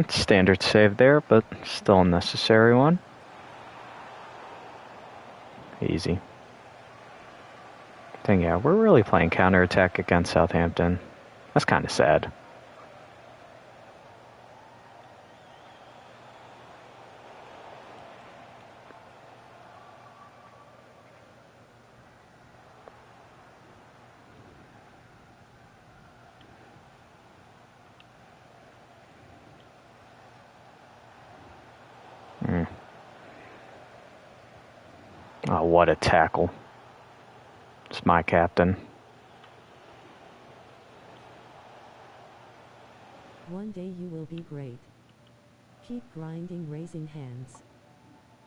Standard save there, but still a necessary one. Easy. Thing, yeah, we're really playing counterattack against Southampton. That's kind of sad. Oh, what a tackle. It's my captain. One day you will be great. Keep grinding, raising hands.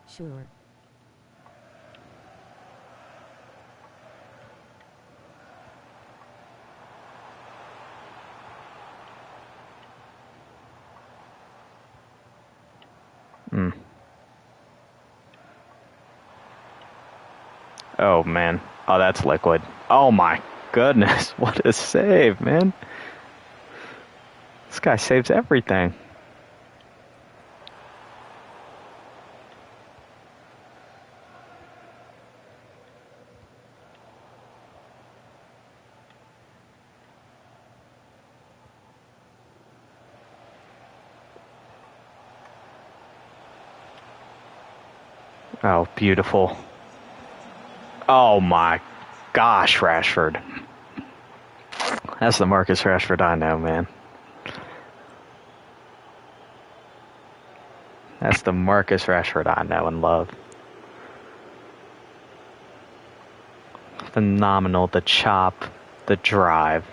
Sure. Oh, man. Oh, that's liquid. Oh, my goodness. What a save, man. This guy saves everything. Oh, beautiful. Oh, my gosh, Rashford. That's the Marcus Rashford I know, man. That's the Marcus Rashford I know and love. Phenomenal. The chop, the drive,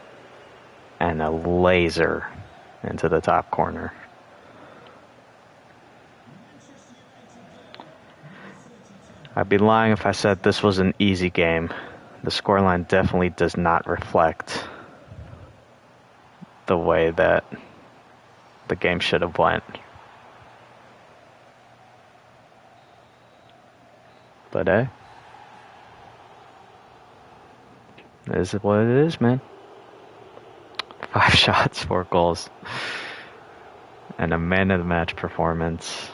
and a laser into the top corner. I'd be lying if I said this was an easy game. The scoreline definitely does not reflect the way that the game should have went. But hey, it is what it is, man. 5 shots, 4 goals. And a man of the match performance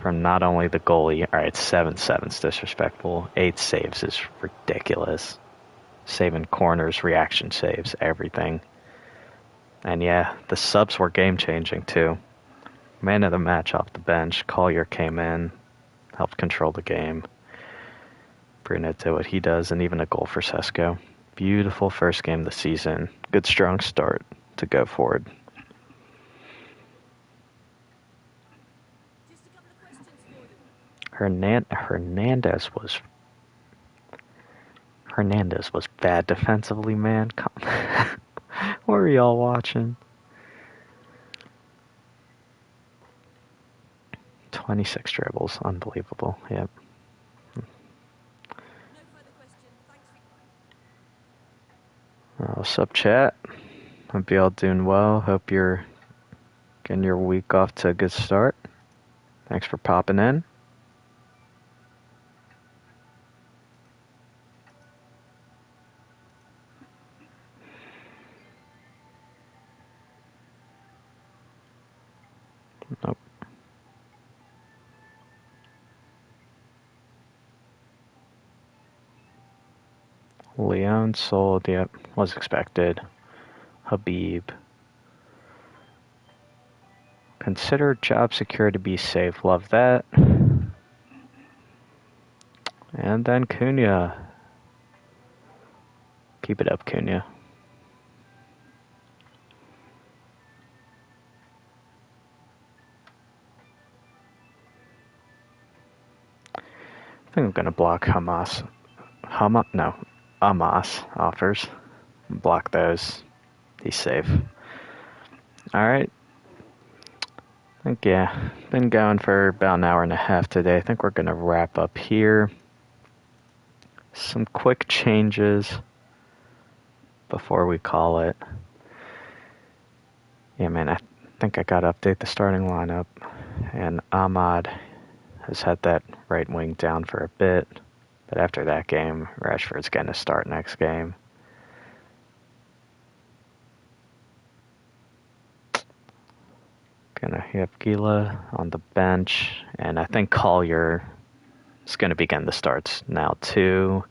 from not only the goalie. Alright, 7 sevens disrespectful. 8 saves is ridiculous. Saving corners, reaction saves, everything. And yeah, the subs were game changing too. Man of the match off the bench. Collier came in, helped control the game. Bruno did what he does, and even a goal for Sesko. Beautiful first game of the season. Good strong start to go forward. Hernandez was bad defensively, man. What were y'all watching? 26 dribbles, unbelievable. Yep. What's up, chat? Hope y'all doing well. Hope you're getting your week off to a good start. Thanks for popping in. Leon sold, yep, was expected. Habib. Consider job secure to be safe, love that. And then Cunha. Keep it up, Cunha. I think I'm gonna block Hamas offers. Block those. He's safe. Alright. I think, yeah, been going for about an hour and a half today. I think we're gonna wrap up here. Some quick changes before we call it. Yeah, man, I think I gotta update the starting lineup. And Ahmad has had that right wing down for a bit. But after that game, Rashford's going to start next game. Gonna have Gila on the bench, and I think Collier is going to begin the starts now too.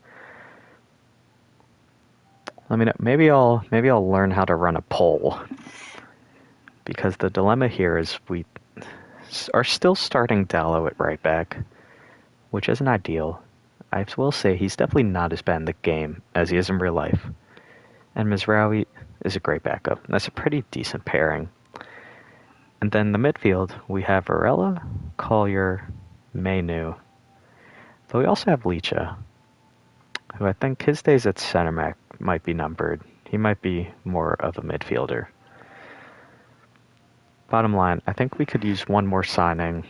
Let me know. Maybe I'll learn how to run a poll, because the dilemma here is we are still starting Dallo at right back, which isn't ideal. I will say he's definitely not as bad in the game as he is in real life. And Mizraoui is a great backup. That's a pretty decent pairing. And then the midfield, we have Varela, Collier, Mainu. But we also have Licha, who I think his days at center back might be numbered. He might be more of a midfielder. Bottom line, I think we could use one more signing.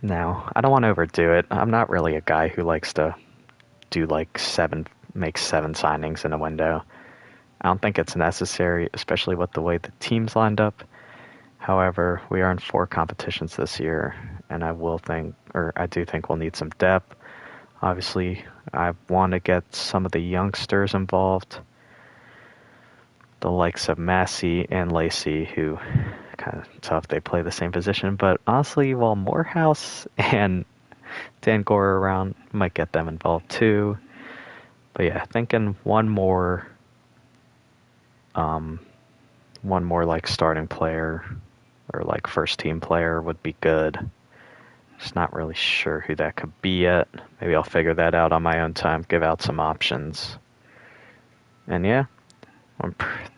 Now, I don't want to overdo it. I'm not really a guy who likes to do make 7 signings in a window. I don't think it's necessary, especially with the way the team's lined up. However, we are in 4 competitions this year, and I do think we'll need some depth. Obviously, I want to get some of the youngsters involved, the likes of Massey and Lacey, who kind of tough. They play the same position, but honestly, while Morehouse and Dan Gore are around, might get them involved too. But yeah, thinking one more like starting player or like first team player would be good. Just not really sure who that could be yet. Maybe I'll figure that out on my own time, give out some options. And yeah, I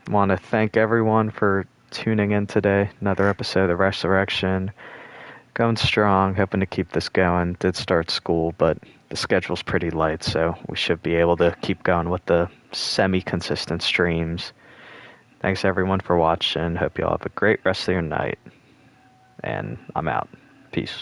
want to thank everyone for tuning in today. Another episode of Resurrection. Going strong, hoping to keep this going. Did start school, but the schedule's pretty light, so we should be able to keep going with the semi-consistent streams. Thanks everyone for watching. Hope you all have a great rest of your night. And I'm out. Peace.